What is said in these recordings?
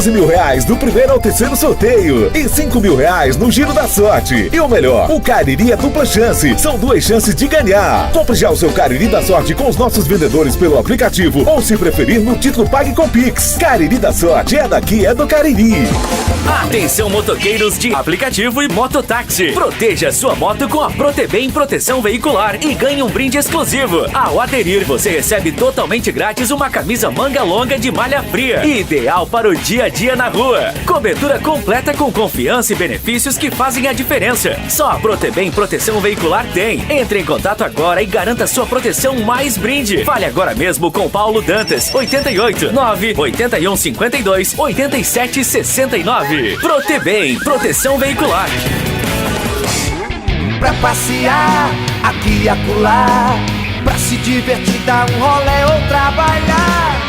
R$15.000 do primeiro ao terceiro sorteio e R$5.000 no Giro da Sorte. E o melhor, o Cariri é dupla chance. São 2 chances de ganhar. Compre já o seu Cariri da Sorte com os nossos vendedores pelo aplicativo ou, se preferir, no título Pague com Pix. Cariri da Sorte é daqui, é do Cariri. Atenção, motoqueiros de aplicativo e mototáxi. Proteja sua moto com a Protebem Proteção Veicular e ganhe um brinde exclusivo. Ao aderir, você recebe totalmente grátis uma camisa manga longa de malha fria, ideal para o dia a dia na rua. Cobertura completa com confiança e benefícios que fazem a diferença. Só a Protebem Proteção Veicular tem. Entre em contato agora e garanta sua proteção mais brinde. Fale agora mesmo com Paulo Dantas, 88 9 81 52 87 69. Protebem Proteção Veicular. Pra passear aqui e acolá, pra se divertir, dar um rolê ou trabalhar.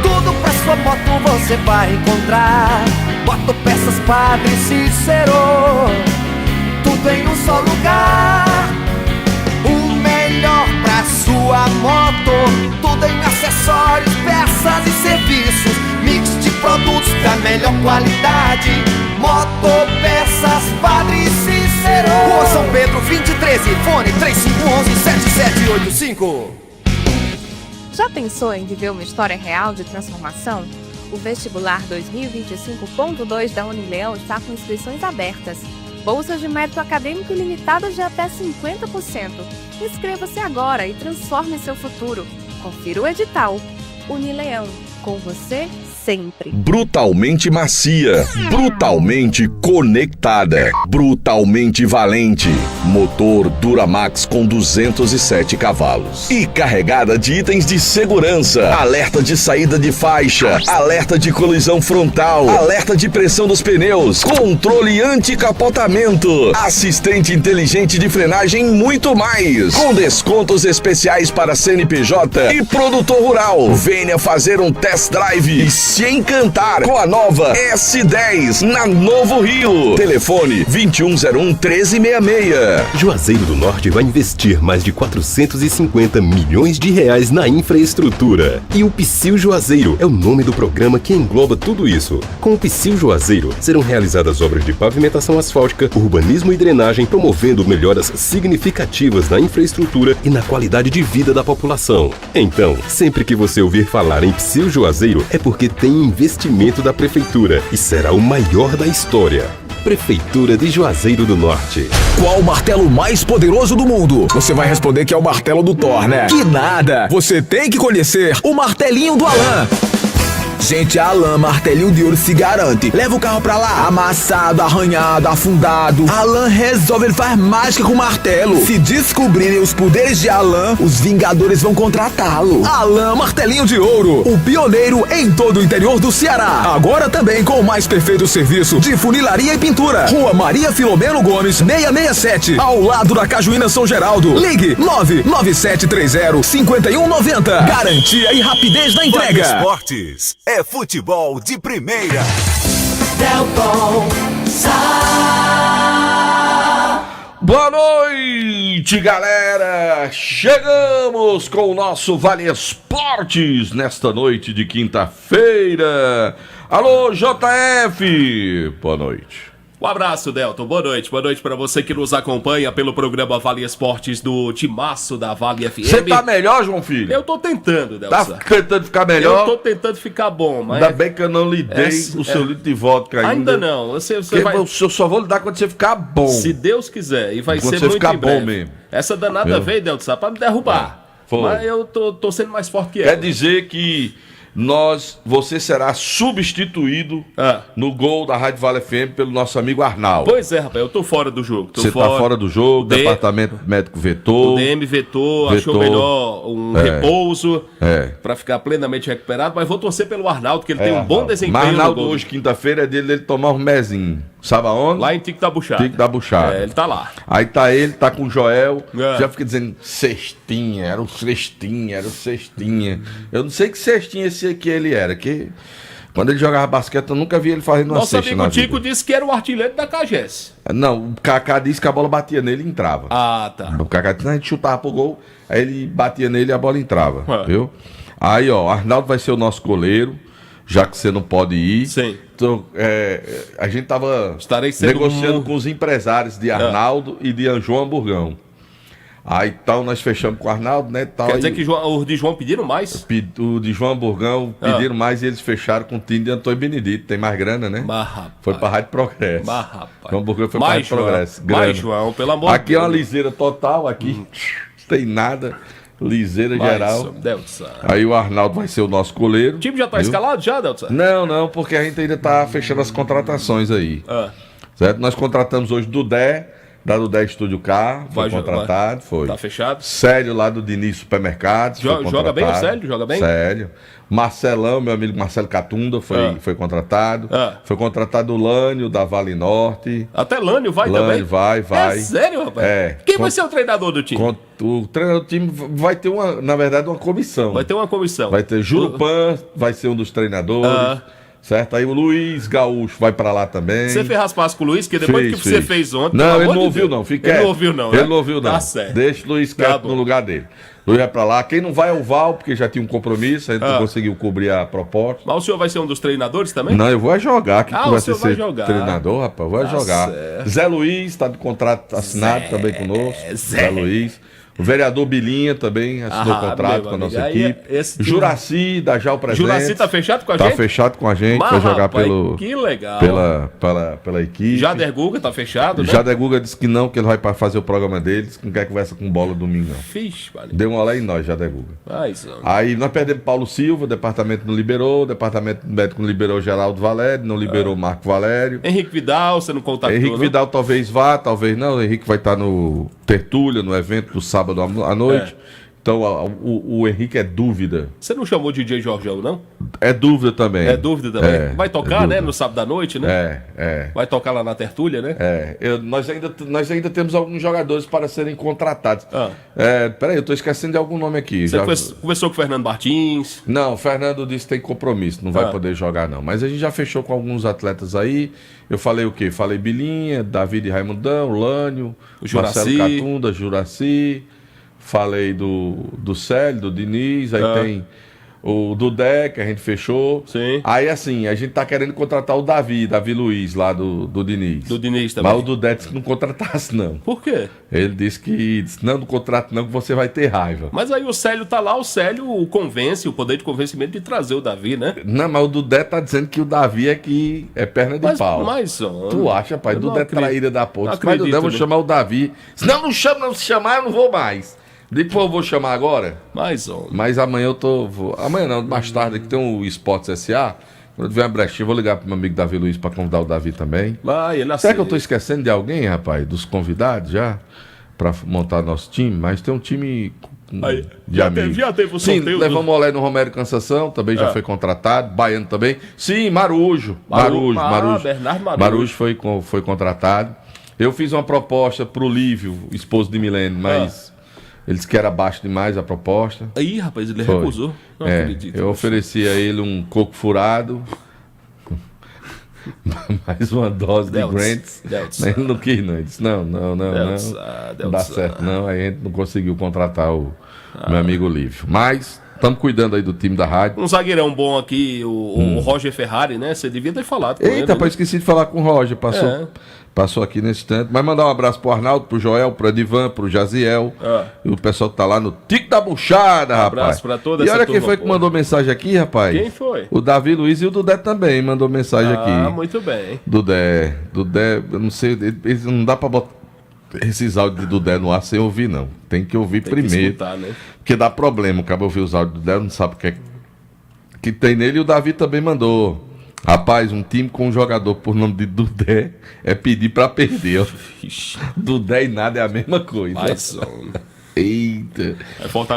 Tudo pra sua moto você vai encontrar. Motopeças Padre Cícero, tudo em um só lugar. O melhor pra sua moto, tudo em acessórios, peças e serviços. Mix de produtos da melhor qualidade. Motopeças Padre Cícero, Rua São Pedro 2013, fone 3511-7785. Já pensou em viver uma história real de transformação? O vestibular 2025.2 da Unileão está com inscrições abertas. Bolsas de mérito acadêmico ilimitadas de até 50%. Inscreva-se agora e transforme seu futuro. Confira o edital. Unileão, com você sempre. Brutalmente macia, brutalmente conectada, brutalmente valente. Motor Duramax com 207 cavalos. E carregada de itens de segurança. Alerta de saída de faixa, alerta de colisão frontal, alerta de pressão dos pneus, controle anti-capotamento, assistente inteligente de frenagem e muito mais. Com descontos especiais para CNPJ e produtor rural. Venha fazer um test drive e se encantar com a nova S10 na Novo Rio. Telefone 2101-1366. Juazeiro do Norte vai investir mais de R$450 milhões na infraestrutura. E o Psyll Juazeiro é o nome do programa que engloba tudo isso. Com o Psyll Juazeiro serão realizadas obras de pavimentação asfáltica, urbanismo e drenagem, promovendo melhoras significativas na infraestrutura e na qualidade de vida da população. Então, sempre que você ouvir falar em Psyll Juazeiro, é porque tem investimento da Prefeitura e será o maior da história. Prefeitura de Juazeiro do Norte. Qual o martelo mais poderoso do mundo? Você vai responder que é o martelo do Thor, né? Que nada! Você tem que conhecer o martelinho do Alan. Gente, a Alan Martelinho de Ouro se garante. Leva o carro pra lá, amassado, arranhado, afundado. Alan resolve, ele faz mágica com o martelo. Se descobrirem os poderes de Alan, os Vingadores vão contratá-lo. Alan Martelinho de Ouro, o pioneiro em todo o interior do Ceará. Agora também com o mais perfeito serviço de funilaria e pintura. Rua Maria Filomeno Gomes, 667, ao lado da Cajuína São Geraldo. Ligue 99730-5190. Garantia e rapidez na entrega. Esportes é futebol de primeira. Delton Sá. Boa noite, galera! Chegamos com o nosso Vale Esportes nesta noite de quinta-feira. Alô, JF! Boa noite. Um abraço, Delton. Boa noite para você que nos acompanha pelo programa Vale Esportes do Timaço da Vale FM. Você tá melhor, João Filho? Eu tô tentando, Delton. Tá tentando ficar melhor? Eu tô tentando ficar bom, mas... Ainda bem que eu não lhe dei o seu litro de vodka ainda. Ainda não. Você vai... Eu só vou lhe dar quando você ficar bom. Se Deus quiser. E vai quando ser você muito ficar em breve. bom mesmo. Essa danada veio, Delton, pra me derrubar. Foi. Mas eu tô sendo mais forte que ela. Quer dizer que você será substituído no gol da Rádio Vale FM pelo nosso amigo Arnaldo. Pois é, rapaz, eu tô fora do jogo. Você tá fora do jogo, o departamento médico vetou. O DM vetou, achou melhor um repouso pra ficar plenamente recuperado, mas vou torcer pelo Arnaldo, que ele tem um bom desempenho. Mas Arnaldo no gol. hoje, quinta-feira, é dele tomar um mezinho. Sabe aonde? Lá em Tico da Buchada. Tico da Buchada. Ele tá lá. Aí tá ele, tá com o Joel. Já fica dizendo cestinha, era o cestinha. Eu não sei que cestinha esse aqui ele era, que quando ele jogava basquete eu nunca vi ele fazendo uma cesta na vida. Nosso amigo Tico disse que era o artilheiro da CAGES. Não, o Kaká disse que a bola batia nele e entrava. Ah, tá. O Kaká disse que a gente chutava pro gol, aí ele batia nele e a bola entrava, viu? Aí, ó, Arnaldo vai ser o nosso goleiro. já que você não pode ir. Sim. Então, a gente estava negociando com os empresários de Arnaldo e de João Hamburgão. Aí tal, nós fechamos com o Arnaldo, né? Tal, quer dizer que os de João pediram mais? O de João Hamburgão pediram mais e eles fecharam com o time de Antônio Benedito. Tem mais grana, né? Foi pra Rádio Progresso. João Hamburgão foi pra Rádio Progresso. Mais, João, pelo amor de Deus. Aqui é uma liseira total, aqui não tem nada. Liseira geral. Aí o Arnaldo vai ser o nosso goleiro. O time já tá escalado já, Delson? Não, porque a gente ainda tá fechando as contratações aí. Certo? Nós contratamos hoje Dudé, da Dudé Estúdio K, foi contratado, foi. Tá fechado. Célio lá do Diniz Supermercados. Joga bem o Célio? Joga bem? Célio. Marcelão, meu amigo Marcelo Catunda, foi contratado. Foi contratado o Lânio, da Vale Norte. Até Lânio vai também? Vai. É sério, rapaz? Quem vai ser o treinador do time? O treinador do time vai ter na verdade, uma comissão. Vai ter uma comissão. Vai ter Jurupan, vai ser um dos treinadores. Certo? Aí o Luiz Gaúcho vai pra lá também. Você fez as pazes com o Luiz, que depois que você fez ontem... Não, ele não ouviu não, fica Ele não ouviu não, Ele não ouviu não. Tá certo. Deixa o Luiz quieto no lugar dele. Luiz vai pra lá. Quem não vai é o Val, porque já tinha um compromisso, a gente não conseguiu cobrir a proposta. Mas o senhor vai ser um dos treinadores também? Não, eu vou jogar. Que o senhor vai jogar. Treinador, rapaz, vou jogar. Certo. Zé Luiz tá de contrato assinado também conosco. Zé Luiz. O vereador Bilinha também assinou contrato com a nossa equipe. Juraci, da Jal Presente. Juraci tá fechado com a gente? Tá fechado com a gente, vai jogar que legal. pela equipe. Jader Guga tá fechado, né? Jader Guga disse que não, que ele vai fazer o programa deles, que não quer conversa com bola domingo, não. Deu uma olhada em nós, Jader Guga. Aí nós perdemos Paulo Silva, o departamento não liberou, o departamento médico não liberou Geraldo Valério, não liberou Marco Valério. Henrique Vidal, você não contatou, Henrique Vidal talvez vá, talvez não. O Henrique vai estar no Tertúlia, no evento do sábado à noite. Então o Henrique é dúvida. Você não chamou de DJ Jorgão, não? É dúvida também. Vai tocar, né? No sábado à noite, né? Vai tocar lá na Tertúlia, né? Nós ainda temos alguns jogadores para serem contratados. Peraí, eu tô esquecendo de algum nome aqui. Você conversou com o Fernando Martins? Não, o Fernando disse que tem compromisso, não vai poder jogar não. Mas a gente já fechou com alguns atletas aí. Eu falei o quê? Falei Bilinha, David Raimundão, Lânio, Marcelo Catunda, Juraci. Falei do Célio, do Diniz, aí tem o Dudé, que a gente fechou. Sim. Aí assim, a gente tá querendo contratar o Davi Luiz, lá do Diniz. Do Diniz também. Mas o Dudé disse que não contratasse, não. Por quê? Ele disse não contrato não, que você vai ter raiva. Mas aí o Célio tá lá, o Célio convence, o poder de convencimento de trazer o Davi, né? Não, mas o Dudé tá dizendo que o Davi é perna de pau. Tu acha, pai? O Dudé é traíra da porra. Mas Dudé, eu vou chamar o Davi. Se não chama, não se chamar, eu não vou mais. Depois eu vou chamar agora. Mas amanhã eu tô... Amanhã não, mais tarde, que tem o Esportes S.A. Quando tiver uma brechinha, eu vou ligar pro meu amigo Davi Luiz pra convidar o Davi também. Será que eu tô esquecendo de alguém, rapaz? Dos convidados já? Pra montar nosso time? Mas tem um time de amigos. Já teve o sorteio. Sim, levamos o Olé no Romero Cansação, também já foi contratado. Baiano também. Sim, Marujo. Bernardo Marujo foi contratado. Eu fiz uma proposta pro Lívio, esposo de Milene, mas... Ele disse que era baixo demais a proposta. Aí, rapaz, ele recusou. Não acredito. Eu ofereci a ele um coco furado. Mais uma dose de Grants. Ele não quis, não. Ele disse, não dá certo, não. Aí a gente não conseguiu contratar o meu amigo Lívio. Mas estamos cuidando aí do time da rádio. Um zagueirão bom aqui, o Roger Ferrari, né? Você devia ter falado com ele. Eita, rapaz, esqueci de falar com o Roger. Passou aqui nesse instante. Mas mandar um abraço pro Arnaldo, pro Joel, pro Edivan, pro Jaziel. E o pessoal que tá lá no Tico da Buchada, rapaz. Abraço pra toda essa turma. E olha quem foi que mandou mensagem aqui, rapaz. Quem foi? O Davi Luiz e o Dudé também mandou mensagem aqui. Muito bem. Dudé, eu não sei, não dá pra botar esses áudios de Dudé no ar sem ouvir, não. Tem que ouvir primeiro. Que escutar, né? Porque dá problema. Acaba ouvir os áudios do Dudé, não sabe o que tem nele. E o Davi também mandou. Rapaz, um time com um jogador por nome de Dudé é pedir pra perder. Dudé e nada é a mesma coisa. Eita.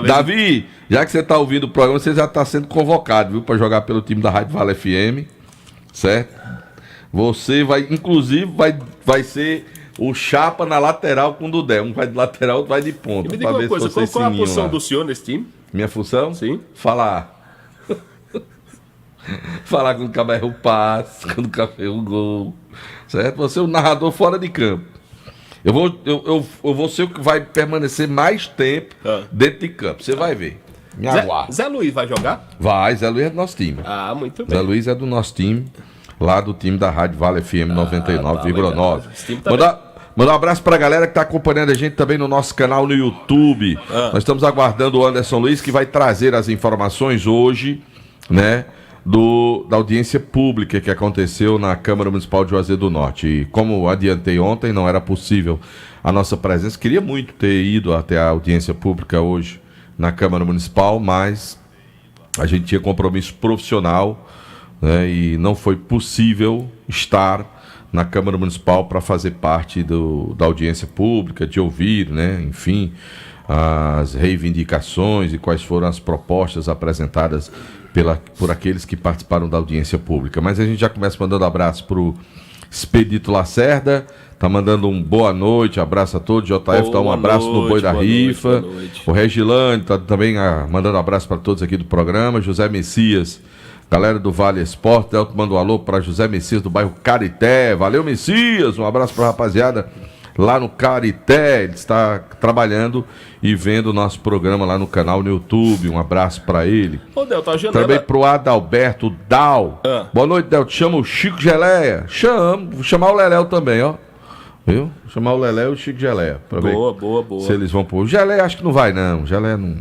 Davi, já que você tá ouvindo o programa, você já tá sendo convocado, viu? Pra jogar pelo time da Rádio Vale FM. Certo? Você vai, inclusive, vai ser o chapa na lateral com o Dudé. Um vai de lateral, outro vai de ponta. Me diga uma coisa, qual é a função do senhor nesse time? Minha função? Sim. Falar quando o cara erra o passe, quando o cara erra o gol. Certo? Você é o narrador fora de campo. Eu vou ser o que vai permanecer mais tempo dentro de campo. Você vai ver. Me aguarda. Zé Luiz vai jogar? Vai, Zé Luiz é do nosso time. Ah, muito bem. Zé Luiz é do nosso time, lá do time da Rádio Vale FM 99,9. Mandar um abraço pra galera que tá acompanhando a gente também no nosso canal no YouTube. Nós estamos aguardando o Anderson Luiz, que vai trazer as informações hoje, né, da audiência pública que aconteceu na Câmara Municipal de Juazeiro do Norte. E como adiantei ontem, não era possível a nossa presença. Queria muito ter ido até a audiência pública hoje na Câmara Municipal, mas a gente tinha compromisso profissional, né, e não foi possível estar na Câmara Municipal para fazer parte da audiência pública, de ouvir, né, enfim, as reivindicações e quais foram as propostas apresentadas por aqueles que participaram da audiência pública. Mas a gente já começa mandando abraço para o Expedito Lacerda, tá mandando um boa noite, abraço a todos. JF dá um abraço no Boi da Rifa. O Regilane tá também mandando abraço para todos aqui do programa. José Messias, galera do Vale Esporte, Delto manda um alô para José Messias do bairro Carité. Valeu, Messias, um abraço para a rapaziada lá no Carité. Ele está trabalhando e vendo o nosso programa lá no canal no YouTube. Um abraço para ele. Ô, Delto, a janela... Também pro Adalberto Dal. Boa noite, Delto. Chama o Chico Geleia. Vou chamar o Leléu também, ó. Viu? Vou chamar o Leléu e o Chico Geleia. Boa. Se eles vão pôr. O Geleia acho que não vai, não. Geleia não...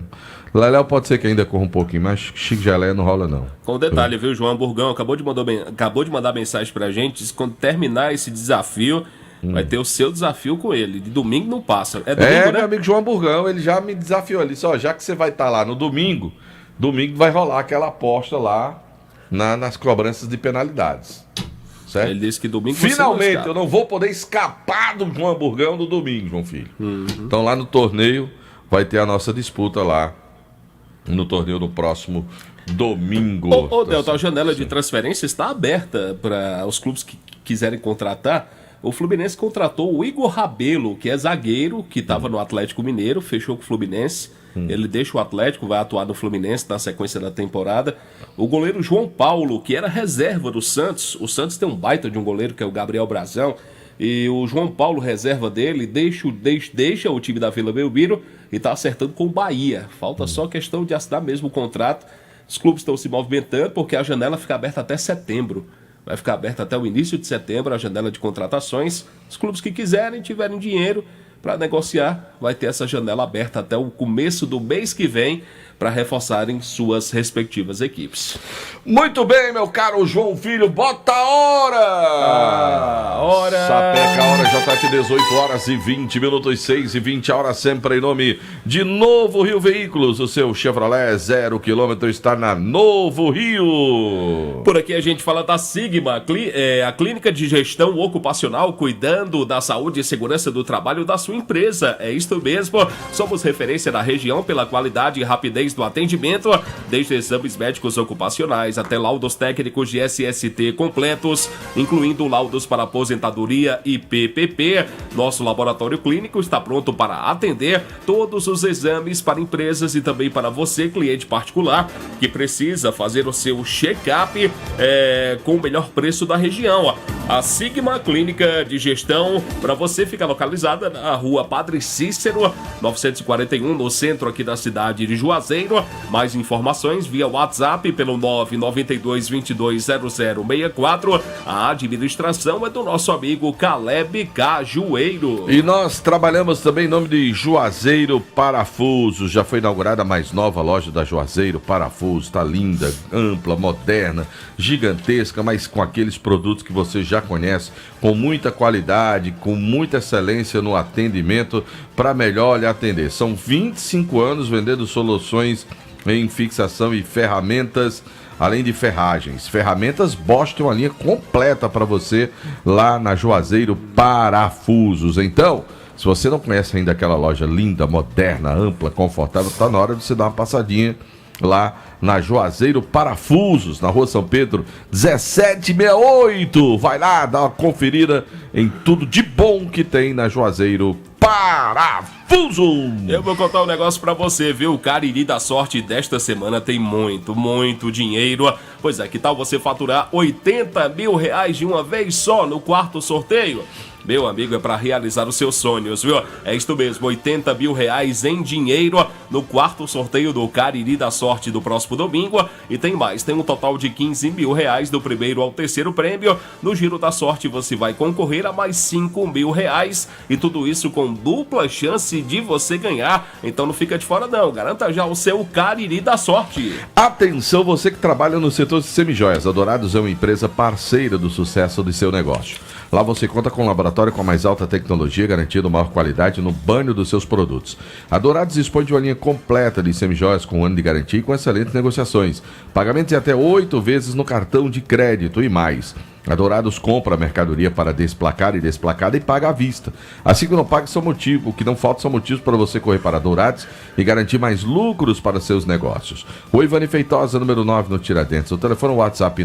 Leléu pode ser que ainda corra um pouquinho, mas Chico Geleia não rola, não. Com detalhe, viu? João Burgão acabou de mandar mensagem pra gente. Disse que quando terminar esse desafio, vai ter o seu desafio com ele. De domingo não passa. É domingo, né? Meu amigo João Burgão, ele já me desafiou ali. Só, já que você vai estar lá no domingo vai rolar aquela aposta lá nas cobranças de penalidades. Certo? Ele disse que domingo finalmente eu não vou poder escapar do João Burgão no domingo, João Filho. Então lá no torneio vai ter a nossa disputa lá. No torneio no próximo domingo. Ô Delta, a janela de transferência está aberta para os clubes que quiserem contratar. O Fluminense contratou o Igor Rabelo, que é zagueiro, que estava no Atlético Mineiro, fechou com o Fluminense. Ele deixa o Atlético, vai atuar no Fluminense na sequência da temporada. O goleiro João Paulo, que era reserva do Santos. O Santos tem um baita de um goleiro, que é o Gabriel Brazão. E o João Paulo, reserva dele, deixa o time da Vila Belmiro e está acertando com o Bahia. Falta só questão de assinar mesmo o contrato. Os clubes estão se movimentando porque a janela fica aberta até setembro. Vai ficar aberta até o início de setembro a janela de contratações. Os clubes que quiserem, tiverem dinheiro para negociar, vai ter essa janela aberta até o começo do mês que vem para reforçarem suas respectivas equipes. Muito bem, meu caro João Filho, bota a hora! Sapeca a hora, já tá aqui 18 horas e 20 minutos, 6 e 20 horas, sempre em nome de Novo Rio Veículos. O seu Chevrolet 0 km está na Novo Rio. Por aqui a gente fala da Sigma, a clínica de gestão ocupacional, cuidando da saúde e segurança do trabalho da sua empresa. É isso mesmo, somos referência na região pela qualidade e rapidez do atendimento, desde exames médicos ocupacionais até laudos técnicos de SST completos, incluindo laudos para aposentadoria e PPP. Nosso laboratório clínico está pronto para atender todos os exames para empresas e também para você, cliente particular, que precisa fazer o seu check-up com o melhor preço da região. A Sigma Clínica de Gestão, para você, fica localizada na rua Padre Cícero, 941, no centro aqui da cidade de Juazeiro. Mais informações via WhatsApp pelo 992220064. A administração é do nosso amigo Caleb Cajueiro. E nós trabalhamos também em nome de Juazeiro Parafusos. Já foi inaugurada a mais nova loja da Juazeiro Parafusos. Está linda, ampla, moderna, gigantesca, mas com aqueles produtos que você já conhece, com muita qualidade, com muita excelência no atendimento, para melhor lhe atender. São 25 anos vendendo soluções em fixação e ferramentas, além de ferragens. Ferramentas Bosch tem uma linha completa para você lá na Juazeiro Parafusos. Então, se você não conhece ainda aquela loja linda, moderna, ampla, confortável, está na hora de você dar uma passadinha lá na Juazeiro Parafusos, na Rua São Pedro 1768. Vai lá, dá uma conferida em tudo de bom que tem na Juazeiro Parafusos. confuso. Eu vou contar um negócio pra você, viu? O Cariri da Sorte desta semana tem muito dinheiro. Pois é, que tal você faturar 80 mil reais de uma vez só no quarto sorteio? Meu amigo, é pra realizar os seus sonhos, viu? É isto mesmo, 80 mil reais em dinheiro no quarto sorteio do Cariri da Sorte do próximo domingo. E tem mais, tem um total de 15 mil reais do primeiro ao terceiro prêmio. No Giro da Sorte você vai concorrer a mais 5 mil reais. E tudo isso com dupla chance de você ganhar. Então não fica de fora não, garanta já o seu Cariri da Sorte. Atenção, você que trabalha no setor de semijoias. A Dourados é uma empresa parceira do sucesso do seu negócio. Lá você conta com um laboratório com a mais alta tecnologia, garantindo maior qualidade no banho dos seus produtos. A Dourados dispõe de uma linha completa de semijoias com 1 ano de garantia e com excelentes negociações. Pagamentos de até 8 vezes no cartão de crédito e mais. A Dourados compra a mercadoria para desplacar e desplacada e paga à vista. Assim que não paga são motivos, o que não falta são motivos para você correr para a Dourados e garantir mais lucros para seus negócios. O Ivani Feitosa, número 9 no Tiradentes. O telefone WhatsApp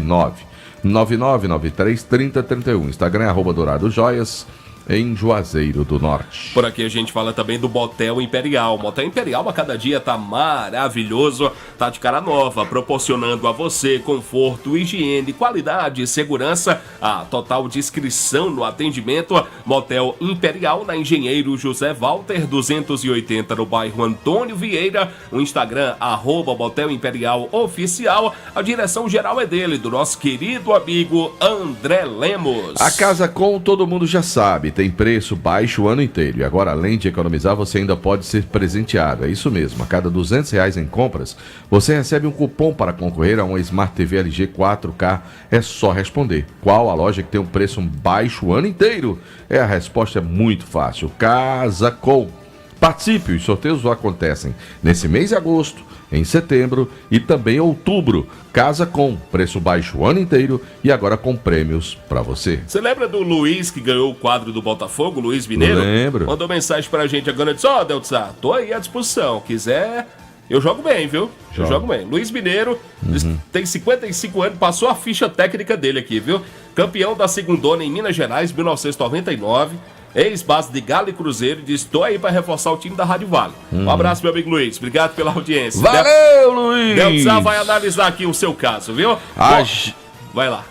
999933031. Instagram é @DouradoJoias, em Juazeiro do Norte. Por aqui a gente fala também do Motel Imperial. O Motel Imperial a cada dia tá maravilhoso, tá de cara nova, proporcionando a você conforto, higiene, qualidade e segurança. A total discrição no atendimento. Motel Imperial na Engenheiro José Walter 280 no bairro Antônio Vieira. O Instagram @Motel Imperial Oficial. A direção geral é dele, do nosso querido amigo André Lemos. A Casa Com todo mundo já sabe, tem preço baixo o ano inteiro. E agora, além de economizar, você ainda pode ser presenteado. É isso mesmo, a cada R$200 em compras, você recebe um cupom para concorrer a uma Smart TV LG 4K. É só responder. Qual a loja que tem um preço baixo o ano inteiro? A resposta é muito fácil. Casa Com. Participe, os sorteios acontecem nesse mês de agosto, em setembro e também em outubro. Casa Com, preço baixo o ano inteiro e agora com prêmios pra você. Você lembra do Luiz que ganhou o quadro do Botafogo, Luiz Mineiro? Lembro. Mandou mensagem pra gente agora e disse: ó, Deltzá, tô aí à disposição. Quiser, eu jogo bem, viu? Eu jogo bem. Luiz Mineiro, tem 55 anos, passou a ficha técnica dele aqui, viu? Campeão da Segundona em Minas Gerais, 1999. Ex-base de Galo e Cruzeiro, diz: estou aí para reforçar o time da Rádio Vale. Um abraço, meu amigo Luiz. Obrigado pela audiência. Valeu, Luiz! Deltzá vai analisar aqui o seu caso, viu? Bom, vai lá.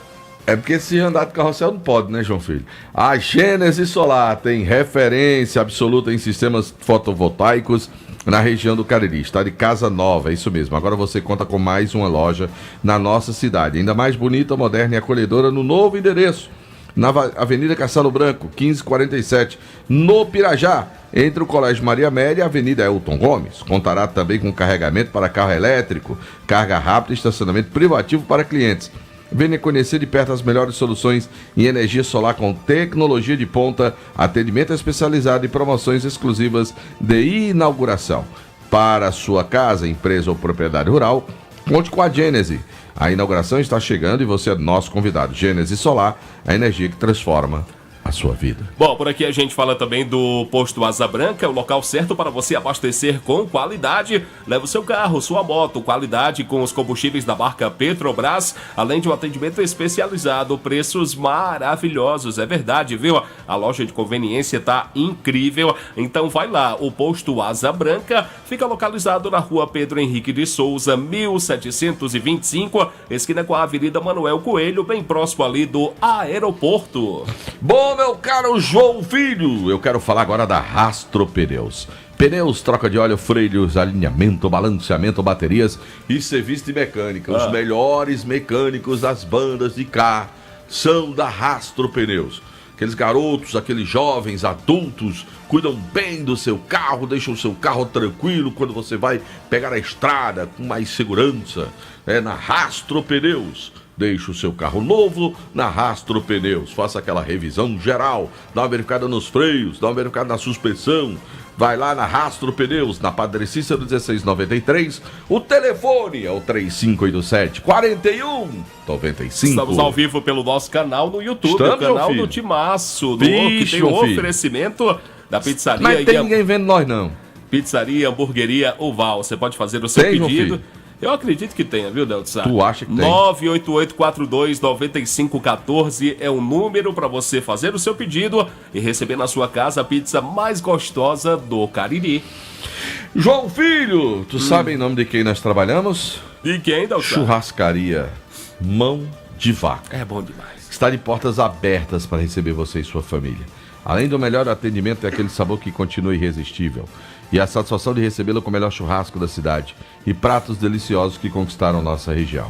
É porque se andar de carrossel não pode, né, João Filho? A Gênese Solar tem referência absoluta em sistemas fotovoltaicos na região do Cariri. Está de casa nova, é isso mesmo. Agora você conta com mais uma loja na nossa cidade. Ainda mais bonita, moderna e acolhedora no novo endereço. Na Avenida Castelo Branco, 1547, no Pirajá, entre o Colégio Maria Amélia e a Avenida Elton Gomes. Contará também com carregamento para carro elétrico, carga rápida e estacionamento privativo para clientes. Venha conhecer de perto as melhores soluções em energia solar com tecnologia de ponta, atendimento especializado e promoções exclusivas de inauguração. Para a sua casa, empresa ou propriedade rural, conte com a Gênese. A inauguração está chegando e você é nosso convidado. Gênese Solar, a energia que transforma a sua vida. Bom, por aqui a gente fala também do Posto Asa Branca, o local certo para você abastecer com qualidade. Leva o seu carro, sua moto, qualidade com os combustíveis da marca Petrobras, além de um atendimento especializado, preços maravilhosos, é verdade, viu? A loja de conveniência tá incrível, então vai lá. O Posto Asa Branca fica localizado na rua Pedro Henrique de Souza, 1725, esquina com a Avenida Manuel Coelho, bem próximo ali do aeroporto. Bom, meu caro João Filho, eu quero falar agora da Rastro Pneus. Pneus, troca de óleo, freios, alinhamento, balanceamento, baterias e serviço de mecânica. Os melhores mecânicos das bandas de cá são da Rastro Pneus. Aqueles garotos, aqueles jovens, adultos, cuidam bem do seu carro, deixam o seu carro tranquilo quando você vai pegar a estrada com mais segurança. É na Rastro Pneus. Deixe o seu carro novo na Rastro Pneus. Faça aquela revisão geral, dá uma verificada nos freios, dá uma verificada na suspensão. Vai lá na Rastro Pneus, na Padre Cícero 1693. O telefone é o 3527-4195. Estamos ao vivo pelo nosso canal no YouTube, o canal do Timaço, que tem um oferecimento da pizzaria. Mas tem ninguém vendo nós, não. Pizzaria, hamburgueria Oval. Você pode fazer o seu pedido. Eu acredito que tenha, viu, Delto Sá? Tu acha que tem? 988429514 é o número para você fazer o seu pedido e receber na sua casa a pizza mais gostosa do Cariri. João Filho, tu sabe em nome de quem nós trabalhamos? De quem, Delto Sá? Churrascaria Mão de Vaca. É bom demais. Está de portas abertas para receber você e sua família. Além do melhor atendimento, é aquele sabor que continua irresistível. E a satisfação de recebê-lo com o melhor churrasco da cidade e pratos deliciosos que conquistaram nossa região.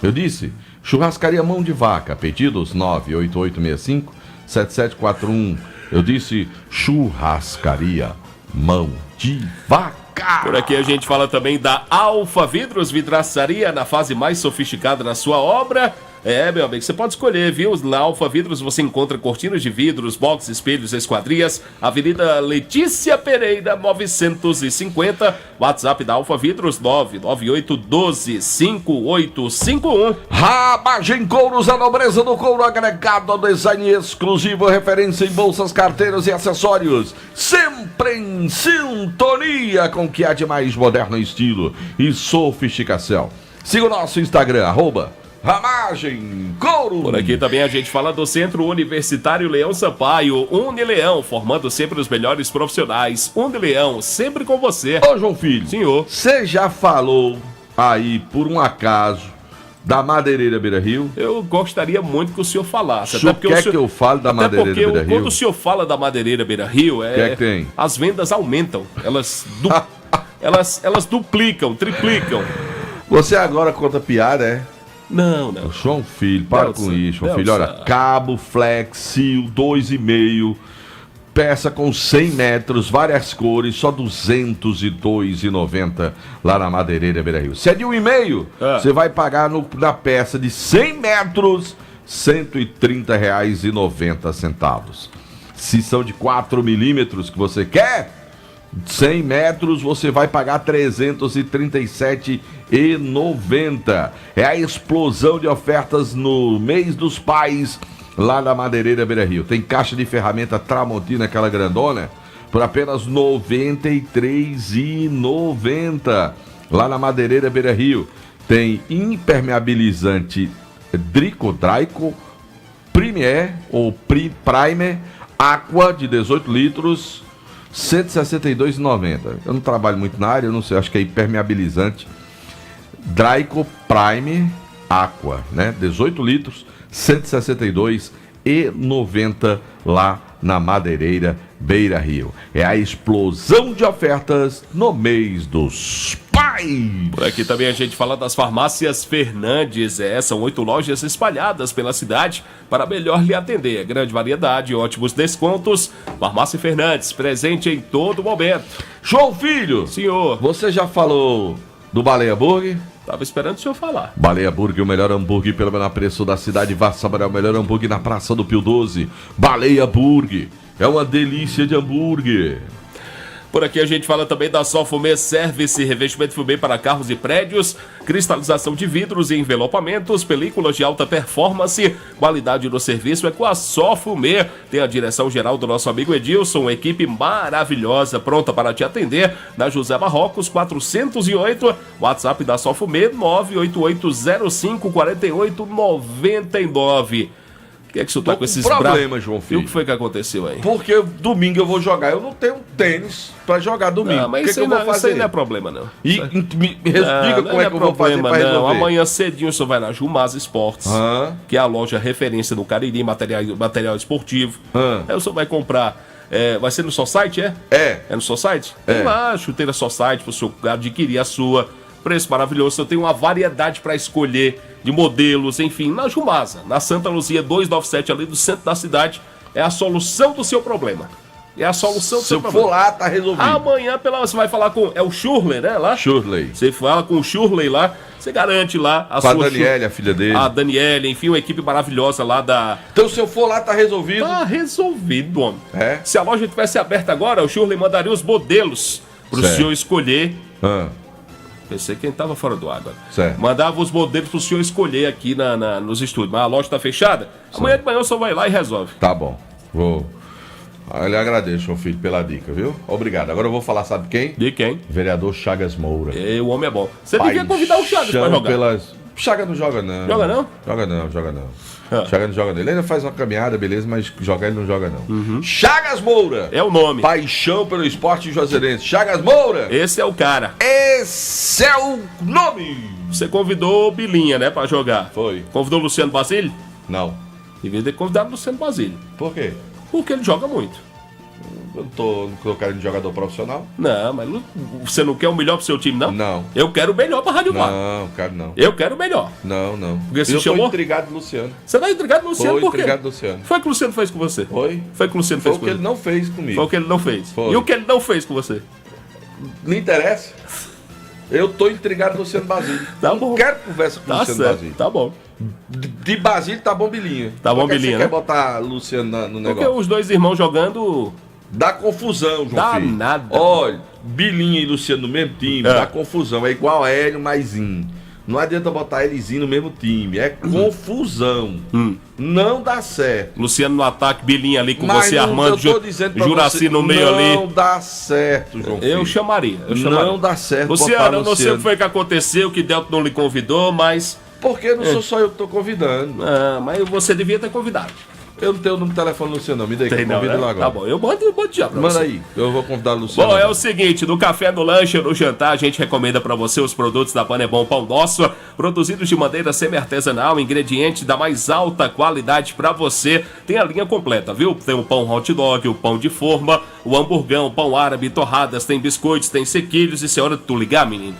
Eu disse, Churrascaria Mão de Vaca, pedidos 98865-7741. Eu disse, Churrascaria Mão de Vaca. Por aqui a gente fala também da Alfa Vidros, vidraçaria na fase mais sofisticada na sua obra. É, meu amigo, você pode escolher, viu? Na Alfa Vidros você encontra cortinas de vidros, box, espelhos, esquadrias. Avenida Letícia Pereira, 950. WhatsApp da Alfa Vidros, 998125851. Ramagem Couros, a nobreza do couro agregado ao design exclusivo, referência em bolsas, carteiras e acessórios. Sempre em sintonia com o que há de mais moderno estilo e sofisticação. Siga o nosso Instagram, @Ramagem Couro. Por aqui também a gente fala do Centro Universitário Leão Sampaio, Unileão, formando sempre os melhores profissionais. Unileão, sempre com você. Ô, João Filho. Senhor. Você já falou aí, por um acaso, da Madeireira Beira Rio? Eu gostaria muito que o senhor falasse. O senhor quer que eu fale da Madeireira Beira Rio? Quando o senhor fala da Madeireira Beira Rio, que tem? As vendas aumentam. Elas duplicam, triplicam. Você agora conta piada, é? Não. João Filho, para com isso, João Filho. Olha, cabo Flex Seal 2,5, peça com 100 metros, várias cores, só R$ 202,90 lá na Madeireira Beira Rio. Se é de 1,5, você vai pagar na peça de 100 metros, R$ 130,90. Se são de 4 milímetros que você quer, 100 metros você vai pagar R$ 337,90. É a explosão de ofertas no mês dos pais lá na Madeireira Beira Rio. Tem caixa de ferramenta Tramontina, aquela grandona, por apenas R$ 93,90 lá na Madeireira Beira Rio. Tem impermeabilizante Draico Premier ou Primer Aqua de 18 litros, R$ 162,90. Eu não trabalho muito na área, eu não sei, acho que é impermeabilizante. Draico Prime Aqua, né? 18 litros, R$ 162,90 lá na Madeireira Beira Rio. É a explosão de ofertas no mês dos pais. Por aqui também a gente fala das farmácias Fernandes. São 8 lojas espalhadas pela cidade para melhor lhe atender. Grande variedade, ótimos descontos. Farmácia Fernandes, presente em todo momento. João Filho! Senhor. Você já falou do Baleia Burger? Tava esperando o senhor falar. Baleia Burger, o melhor hambúrguer pelo menor preço da cidade. Vá saborear o melhor hambúrguer na Praça do Pio 12. Baleia Burger. É uma delícia de hambúrguer. Por aqui a gente fala também da Sol Fumê Service, revestimento fumê para carros e prédios, cristalização de vidros e envelopamentos, películas de alta performance, qualidade do serviço é com a Sol Fumê. Tem a direção geral do nosso amigo Edilson, uma equipe maravilhosa, pronta para te atender, na José Marrocos 408, WhatsApp da Sol Fumê 988054899. O que é que você tá com esses problemas, João Filho? E o que foi que aconteceu aí? Porque domingo eu vou jogar, eu não tenho tênis pra jogar domingo. Não, mas o que eu vou fazer? Isso aí não é problema, não. E me explica como é que eu vou fazer pra resolver. Amanhã cedinho o senhor vai na Jumaz Esportes, que é a loja referência no Cariri, material esportivo. Aí o senhor vai comprar. Vai ser no seu site, é? É no seu site? Tem lá, chuteira só site, para o senhor adquirir a sua. Preço maravilhoso, eu tenho uma variedade para escolher de modelos, enfim, na Jumasa, na Santa Luzia 297, ali do centro da cidade, é a solução do seu problema. É a solução do seu problema. Se eu for lá, tá resolvido. Amanhã você vai falar com... É o Shurley, né? Lá? Shurley. Você fala com o Shurley lá, você garante lá a sua... Com a Daniele, a filha dele. A Daniele, enfim, uma equipe maravilhosa lá da... Então, se eu for lá, tá resolvido? Tá resolvido, homem. É? Se a loja tivesse aberta agora, o Shurley mandaria os modelos pro senhor escolher... Pensei que quem tava fora do ar agora. Certo. Mandava os modelos pro senhor escolher aqui nos estúdios. Mas a loja tá fechada. Amanhã de manhã o senhor vai lá e resolve. Tá bom. Vou Eu lhe agradeço, meu filho, pela dica, viu? Obrigado. Agora eu vou falar, sabe quem? De quem? Vereador Chagas Moura. O homem é bom. Você devia convidar o Chagas pra jogar. Chagas não joga, não. Joga não? Joga não. Chagas não joga não. Ele ainda faz uma caminhada, beleza, mas jogar ele não joga não. Chagas Moura! É o nome. Paixão pelo esporte juazeirense. Chagas Moura! Esse é o cara. Esse é o nome! Você convidou o Bilinha, né, pra jogar? Foi. Convidou o Luciano Basílio? Não. Devia ter convidado o Luciano Basílio. Por quê? Porque ele joga muito. Eu não tô querendo jogador profissional. Não, mas você não quer o melhor pro seu time, não? Não. Eu quero o melhor pra Rádio VAR. Não, quero não. Eu quero o melhor. Não. Porque você eu chamou? tô intrigado do Luciano. Você tá intrigado no Luciano por quê? Intrigado do Luciano. Foi o que o Luciano fez com você? Foi o que o Luciano fez com ele não fez comigo. Foi o que ele não fez. Foi. E o que ele não fez com você? Não interessa. Eu tô intrigado do Luciano Basílio. Tá bom. Não quero conversa com o Luciano Basílio. Tá bom. De Basílio tá bom Bilinha. Tá bom Por que Bilinha, você né? quer botar Luciano no negócio? Porque os dois irmãos jogando... Dá confusão, João Dá Filho. nada. Olha, Bilinha e Luciano no mesmo time, dá confusão. É igual Hélio mais In. Não adianta botar Elizinho no mesmo time. É confusão. Não dá certo. Luciano no ataque, Bilinha ali com Mas você, não, Armando, eu tô dizendo pra Juraci você, no meio ali. Não dá certo, João Filho. Eu chamaria. Não dá certo. Luciano, eu não sei o que foi que aconteceu, que Delto não lhe convidou, mas... Porque não sou só eu que tô convidando. Ah, mas você devia ter convidado. Eu não tenho o número de telefone do Luciano, não. Me dê que eu convido né? lá agora. Tá bom, eu boto já pra Manda você. aí, eu vou convidar o Luciano. Bom, é o seguinte, no café, no lanche, no jantar, a gente recomenda pra você os produtos da Panebon Pão Nosso, produzidos de maneira semi-artesanal, ingredientes da mais alta qualidade pra você. Tem a linha completa, viu? Tem o pão hot dog, o pão de forma, o hamburgão, pão árabe, torradas, tem biscoitos, tem sequilhos, e se é hora de tu ligar, menino.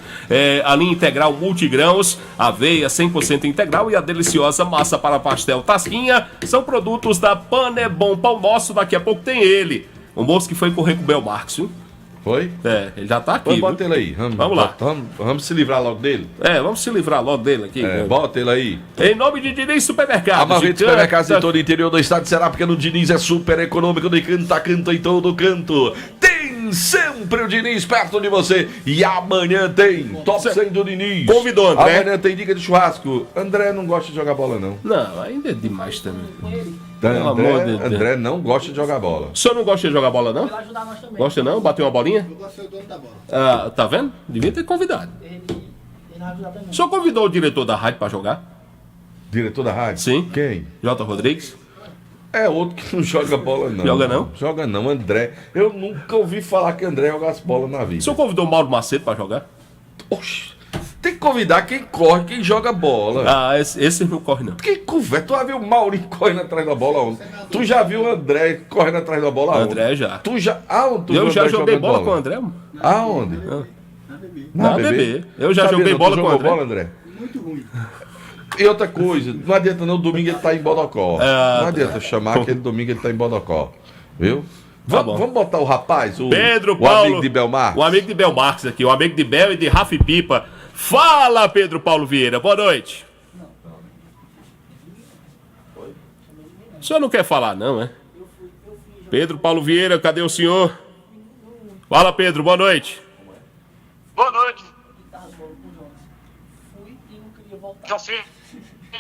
A linha integral multigrãos, aveia 100% integral e a deliciosa massa para pastel tasquinha, são produtos da Panebon Pão Nosso. Daqui a pouco tem ele, o moço que foi correr com o Bel Marques, viu? Foi? Ele já tá aqui. Vamos botar ele aí. Vamos lá. Vamos se livrar logo dele? Vamos se livrar logo dele aqui. Bota ele aí. Em nome de Diniz Supermercados. A maior rede de supermercados de todo o interior do estado será, porque no Diniz é super econômico, de canto a canto, em todo canto. Tem sempre o Diniz perto de você. E amanhã tem Top 100 do Diniz. Convidou, André. Amanhã tem dica de churrasco. André não gosta de jogar bola, não. Não, ainda é demais também. Pelo amor de Deus. André não gosta de jogar bola. O senhor não gosta de jogar bola, não? Gosta não? Bateu uma bolinha? Eu gosto de ser o dono da bola. Ah, tá vendo? Devia ter convidado. O senhor convidou o diretor da rádio pra jogar? Diretor da rádio? Sim. Quem? J. Rodrigues? É outro que não joga bola, não. Joga não? Joga não, André. Eu nunca ouvi falar que André jogasse bola na vida. O senhor convidou o Mauro Macedo pra jogar? Oxi. Tem que convidar quem corre, quem joga bola. Ah, esse não corre não. Que conversa? Tu já viu o Maurinho correndo atrás da bola ontem? Tu já viu o André correndo atrás da bola ontem? André já. Tu já... Aonde tu Eu viu já André joguei jogando bola com o André, mano. Aonde? Na BB. Eu já joguei não, bola tu com o jogou André. bola, André? Muito ruim. E outra coisa, não adianta não, domingo ele tá em Bodocó. Ah, não adianta chamar aquele domingo ele tá em Bodocó. Viu? Tá bom. Vamos botar o rapaz, o Pedro Paulo, amigo de Belmar. O amigo de Belmarques aqui, o amigo de Bel e de Rafa Pipa. Fala, Pedro Paulo Vieira, boa noite. O senhor não quer falar não, é? Pedro Paulo Vieira, cadê o senhor? Fala, Pedro, boa noite. Boa noite. João Filho,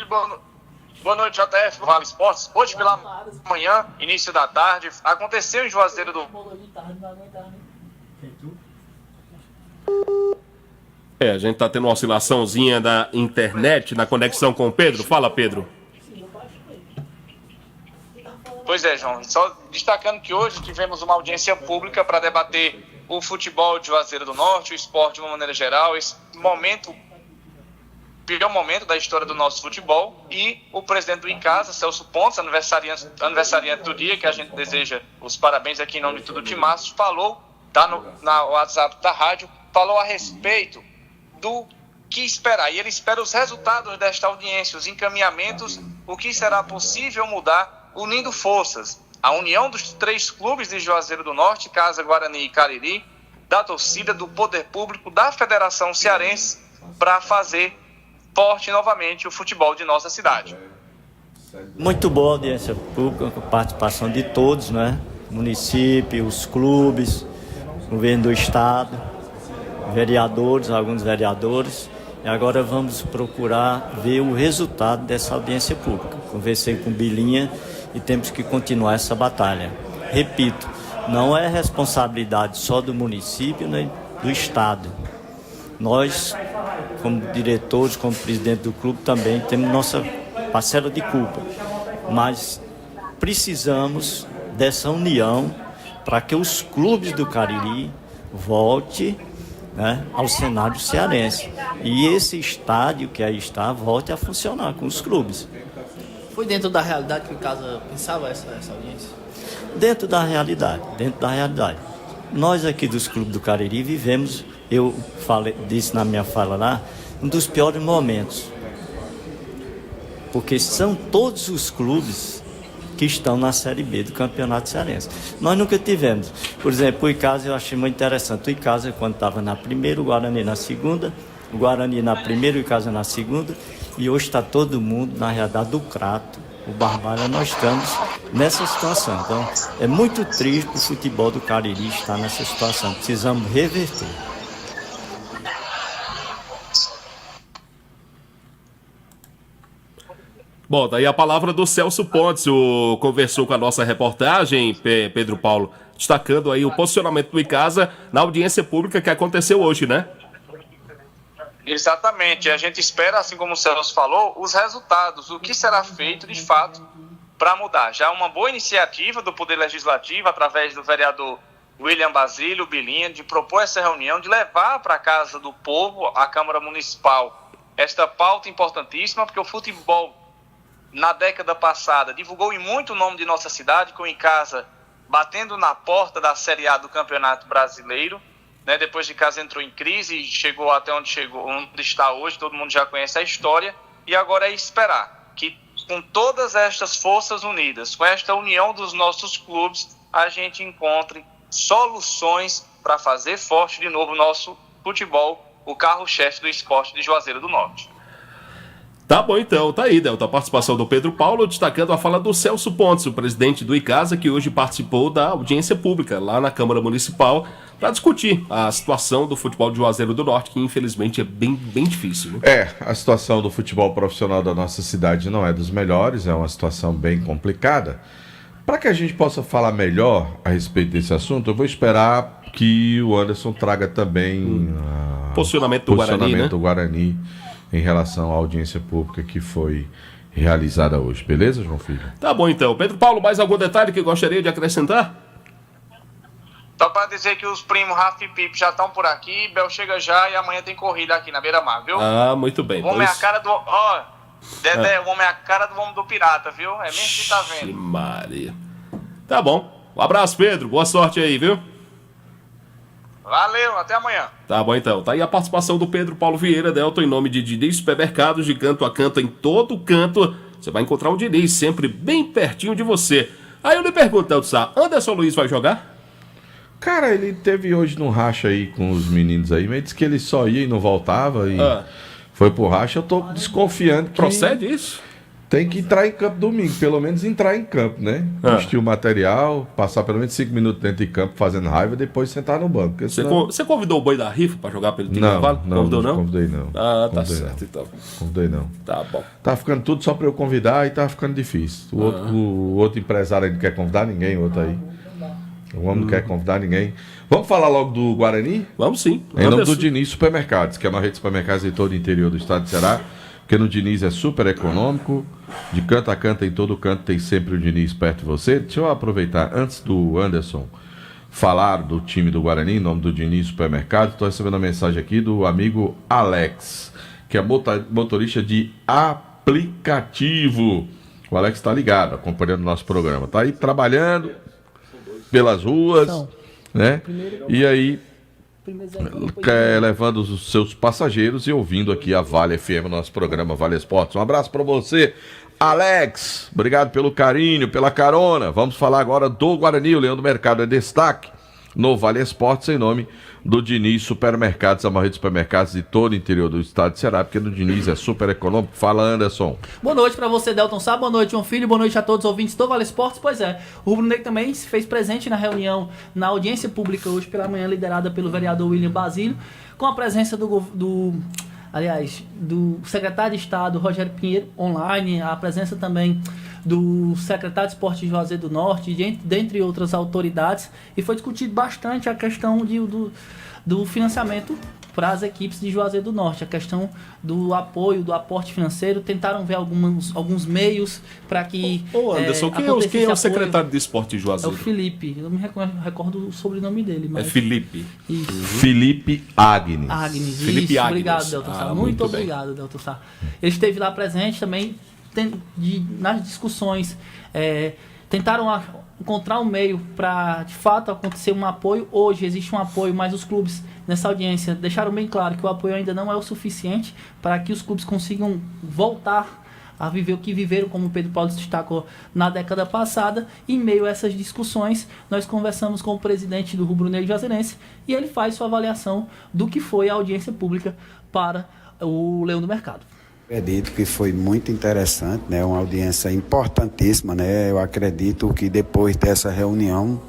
boa noite, JF, Vale Esportes. Hoje pela manhã, início da tarde, aconteceu em Juazeiro do... A gente tá tendo uma oscilaçãozinha da internet na conexão com o Pedro. Fala, Pedro. Pois é, João. Só destacando que hoje tivemos uma audiência pública para debater o futebol de Juazeiro do Norte, o esporte de uma maneira geral, esse momento, pior momento da história do nosso futebol, e o presidente do Incasa, Celso Pontes, aniversariante do dia, que a gente deseja os parabéns aqui em nome de todo o Timaço, falou, tá no WhatsApp da rádio, falou a respeito do que esperar, e ele espera os resultados desta audiência, os encaminhamentos, o que será possível mudar, unindo forças, a união dos 3 clubes de Juazeiro do Norte, Casa, Guarani e Cariri, da torcida, do poder público, da Federação Cearense, para fazer forte novamente o futebol de nossa cidade. Muito boa audiência pública, com a participação de todos, né? Município, os clubes, governo do estado, vereadores, alguns vereadores. E agora vamos procurar ver o resultado dessa audiência pública. Conversei com o Bilinha e temos que continuar essa batalha. repito, não é responsabilidade só do município nem do Estado. Nós, como diretores, como presidente do clube, também temos nossa parcela de culpa. Mas precisamos dessa união para que os clubes do Cariri voltem, né, ao cenário cearense. E esse estádio que aí está, volte a funcionar com os clubes. Foi dentro da realidade que o Casa pensava essa audiência? Dentro da realidade. Nós aqui dos clubes do Cariri vivemos, eu disse na minha fala lá, um dos piores momentos. Porque são todos os clubes que estão na Série B do Campeonato Cearense. Nós nunca tivemos. Por exemplo, o Icasa eu achei muito interessante. O Icasa, quando estava na primeira, o Guarani na segunda, o Guarani na primeira e o Icasa na segunda, e hoje está todo mundo na realidade do Crato, o Barbalha, nós estamos nessa situação. Então, é muito triste o futebol do Cariri estar nessa situação. Precisamos reverter. Bom, daí a palavra do Celso Pontes, conversou com a nossa reportagem, Pedro Paulo, destacando aí o posicionamento do Icasa na audiência pública que aconteceu hoje, né? Exatamente, a gente espera, assim como o Celso falou, os resultados, o que será feito de fato para mudar. Já uma boa iniciativa do Poder Legislativo, através do vereador William Basílio, Bilinha, de propor essa reunião, de levar para a Casa do Povo, a Câmara Municipal, esta pauta importantíssima, porque o futebol, na década passada, divulgou em muito o nome de nossa cidade, com o Icasa batendo na porta da Série A do Campeonato Brasileiro, né? Depois de Icasa entrou em crise e chegou até onde chegou, onde está hoje, todo mundo já conhece a história, e agora é esperar que com todas estas forças unidas, com esta união dos nossos clubes, a gente encontre soluções para fazer forte de novo o nosso futebol, o carro-chefe do esporte de Juazeiro do Norte. Tá bom então, tá aí, Delta, a participação do Pedro Paulo, destacando a fala do Celso Pontes, o presidente do Icasa, que hoje participou da audiência pública lá na Câmara Municipal para discutir a situação do futebol de Juazeiro do Norte, que infelizmente é bem difícil. Né? A situação do futebol profissional da nossa cidade não é dos melhores, é uma situação bem complicada. Para que a gente possa falar melhor a respeito desse assunto, eu vou esperar que o Anderson traga também posicionamento do Guarani em relação à audiência pública que foi realizada hoje. Beleza, João Filho? Tá bom então. Pedro Paulo, mais algum detalhe que gostaria de acrescentar? Só para dizer que os primos Rafa e Pipe já estão por aqui, Bel chega já e amanhã tem corrida aqui na Beira-Mar, viu? Ah, muito bem. O homem é a cara do... Ó, Dedé, o homem é a cara do homem do pirata, viu? É mesmo que tá vendo. Maria. Tá bom. Um abraço, Pedro. Boa sorte aí, viu? Valeu, até amanhã. Tá bom então. Tá aí a participação do Pedro Paulo Vieira, Delton, em nome de Diniz Supermercados, de canto a canto, em todo canto. Você vai encontrar o Diniz, sempre bem pertinho de você. Aí eu lhe pergunto, Delton Sá, Anderson Luiz vai jogar? Cara, ele teve hoje no racha aí com os meninos aí, mas disse que ele só ia e não voltava e foi pro racha. Eu tô desconfiando que... Procede isso? Tem que entrar em campo domingo, pelo menos entrar em campo, né? Vestir o material, passar pelo menos 5 minutos dentro de campo fazendo raiva e depois sentar no banco. Senão... Você convidou o Boi da Rifa pra jogar pelo time do Cavalo? Não, convidou não? Convidei não. Ah, tá certo então. Convidei não. Tá bom. Tá ficando tudo só pra eu convidar e tá ficando difícil. O outro empresário aí não quer convidar ninguém, o outro aí. O homem não quer convidar ninguém. Vamos falar logo do Guarani? Vamos sim. Em nome do Diniz Supermercados, que é uma rede de supermercados em todo o interior do estado de Ceará. Porque no Diniz é super econômico, de canto a canto, em todo canto tem sempre o Diniz perto de você. Deixa eu aproveitar, antes do Anderson falar do time do Guarani, em nome do Diniz Supermercado, estou recebendo uma mensagem aqui do amigo Alex, que é motorista de aplicativo. O Alex está ligado, acompanhando o nosso programa. Está aí trabalhando pelas ruas, né? E aí... levando os seus passageiros e ouvindo aqui a Vale FM, nosso programa Vale Esportes. Um abraço para você, Alex. Obrigado pelo carinho, pela carona. Vamos falar agora do Guarani. O Leão do Mercado é destaque no Vale Esportes, em nome do Diniz Supermercados, a maior rede de supermercados de todo o interior do estado de Ceará, porque no Diniz é super econômico. Fala, Anderson. Boa noite para você, Delton Sá, boa noite, João Filho, boa noite a todos os ouvintes do Vale Esportes. Pois é, o Rubro Negro também se fez presente na reunião, na audiência pública hoje pela manhã, liderada pelo vereador William Basílio, com a presença do aliás, do secretário de Estado, Rogério Pinheiro, online, a presença também do secretário de Esporte de Juazeiro do Norte, dentre outras autoridades, e foi discutido bastante a questão do financiamento para as equipes de Juazeiro do Norte, a questão do apoio, do aporte financeiro. Tentaram ver alguns meios para que Ô Anderson, quem é o secretário de Esporte de Juazeiro? É o Felipe, eu não me recordo o sobrenome dele. Mas... É Felipe. Isso. Felipe Agnes. Felipe Agnes. Obrigado, Delton Sá. Muito obrigado, Delton Sá. Ele esteve lá presente também nas discussões. Tentaram encontrar um meio para, de fato, acontecer um apoio. Hoje existe um apoio, mas os clubes, nessa audiência, deixaram bem claro que o apoio ainda não é o suficiente para que os clubes consigam voltar a viver o que viveram, como o Pedro Paulo destacou, na década passada. Em meio a essas discussões, nós conversamos com o presidente do Rubro Negro Juazeirense e ele faz sua avaliação do que foi a audiência pública para o Leão do Mercado. Acredito que foi muito interessante, né? Uma audiência importantíssima, né? Eu acredito que depois dessa reunião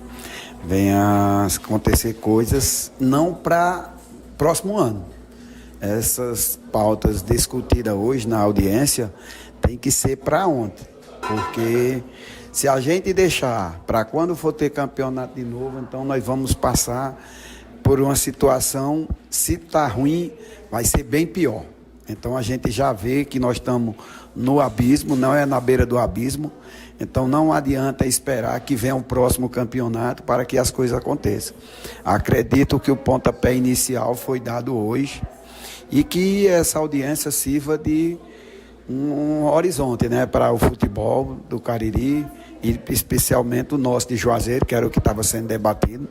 venha acontecer coisas não para próximo ano. Essas pautas discutidas hoje na audiência tem que ser para ontem, porque se a gente deixar para quando for ter campeonato de novo, então nós vamos passar por uma situação, se está ruim, vai ser bem pior. Então a gente já vê que nós estamos no abismo, não é na beira do abismo. Então não adianta esperar que venha um próximo campeonato para que as coisas aconteçam. Acredito que o pontapé inicial foi dado hoje e que essa audiência sirva de um horizonte, né, para o futebol do Cariri e especialmente o nosso de Juazeiro, que era o que estava sendo debatido.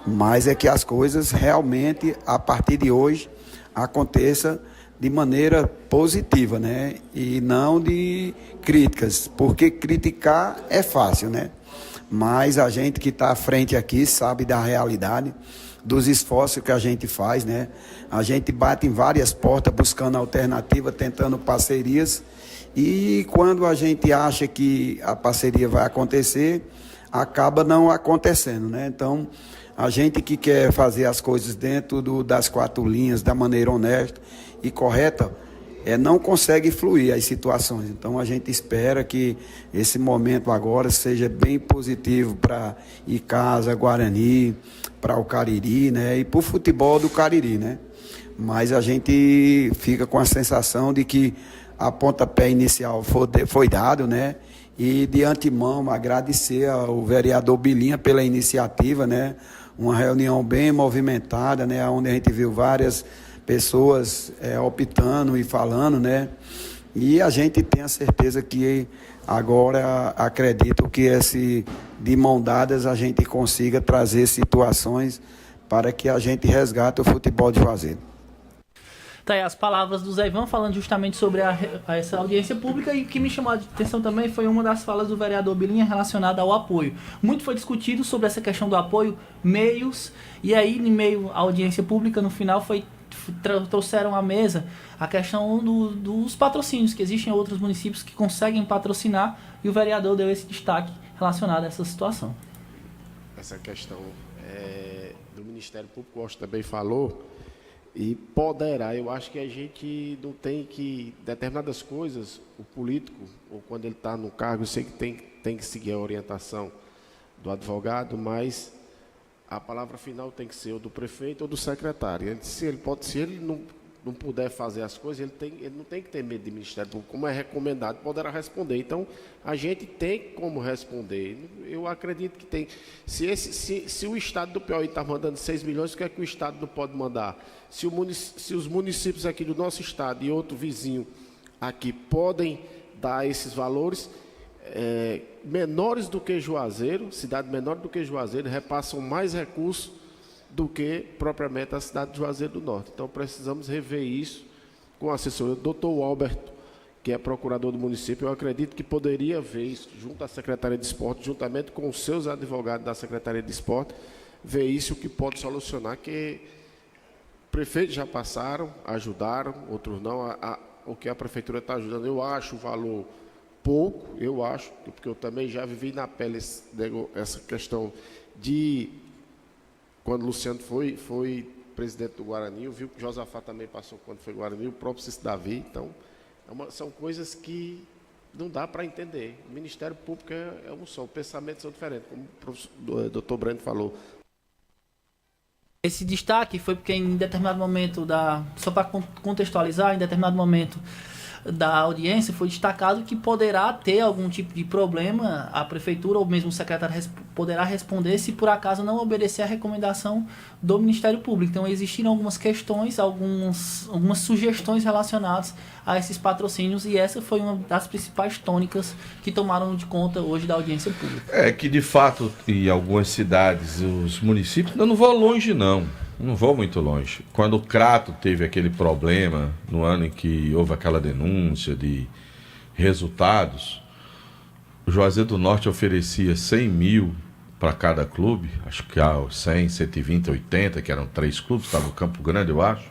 Mas é que as coisas realmente, a partir de hoje, aconteçam de maneira positiva, né? E não de críticas, porque criticar é fácil, né? Mas a gente que está à frente aqui sabe da realidade, dos esforços que a gente faz, né? A gente bate em várias portas buscando alternativa, tentando parcerias, e quando a gente acha que a parceria vai acontecer, acaba não acontecendo, né? Então, a gente que quer fazer as coisas dentro das quatro linhas, da maneira honesta e correta, não consegue fluir as situações. Então a gente espera que esse momento agora seja bem positivo para Icasa, Guarani, para o Cariri, né? E para o futebol do Cariri, né? Mas a gente fica com a sensação de que a pontapé inicial foi dado, né? E de antemão agradecer ao vereador Bilinha pela iniciativa, né? Uma reunião bem movimentada, né? Onde a gente viu várias pessoas optando e falando, né? E a gente tem a certeza que agora acredito que de mão dadas a gente consiga trazer situações para que a gente resgate o futebol de Juazeiro. Tá aí as palavras do Zé Ivan falando justamente sobre essa audiência pública, e o que me chamou a atenção também foi uma das falas do vereador Bilinha relacionada ao apoio. Muito foi discutido sobre essa questão do apoio, meios, e aí em meio à audiência pública, no final trouxeram à mesa a questão dos patrocínios, que existem outros municípios que conseguem patrocinar, e o vereador deu esse destaque relacionado a essa situação. Essa questão do Ministério Público, o Austin também falou, e poderá, eu acho que a gente não tem que, determinadas coisas, o político, ou quando ele está no cargo, eu sei que tem que seguir a orientação do advogado, mas a palavra final tem que ser ou do prefeito ou do secretário. Se ele não puder fazer as coisas, ele não tem que ter medo de Ministério Público, como é recomendado, poderá responder. Então, a gente tem como responder. Eu acredito que tem. Se o Estado do Piauí está mandando 6 milhões, o que é que o Estado não pode mandar? Se os municípios aqui do nosso Estado e outro vizinho aqui podem dar esses valores, menores do que Juazeiro, cidade menor do que Juazeiro, repassam mais recursos do que propriamente a cidade de Juazeiro do Norte. Então precisamos rever isso com a assessoria do Dr. Alberto, que é procurador do município. Eu acredito que poderia ver isso junto à Secretaria de Esporte, juntamente com os seus advogados da Secretaria de Esporte, ver isso, o que pode solucionar, que prefeitos já passaram, ajudaram, outros não. O que a prefeitura está ajudando, eu acho o valor pouco, eu acho, porque eu também já vivi na pele essa questão de, quando o Luciano foi presidente do Guarani, viu que o Josafá também passou quando foi Guarani, o próprio Cícero Davi. Então, são coisas que não dá para entender. O Ministério Público é um só, os pensamentos são diferentes, como o doutor Brando falou. Esse destaque foi porque em determinado momento só para contextualizar, em determinado momento da audiência foi destacado que poderá ter algum tipo de problema, a prefeitura ou mesmo o secretário poderá responder se por acaso não obedecer a recomendação do Ministério Público. Então existiram algumas questões, algumas sugestões relacionadas a esses patrocínios, e essa foi uma das principais tônicas que tomaram de conta hoje da audiência pública. É que de fato em algumas cidades, os municípios, eu não vou longe não vou muito longe. Quando o Crato teve aquele problema, no ano em que houve aquela denúncia de resultados, o Juazeiro do Norte oferecia 100 mil para cada clube, acho que 100, 120, 80, que eram 3 clubes, estava o Campo Grande, eu acho.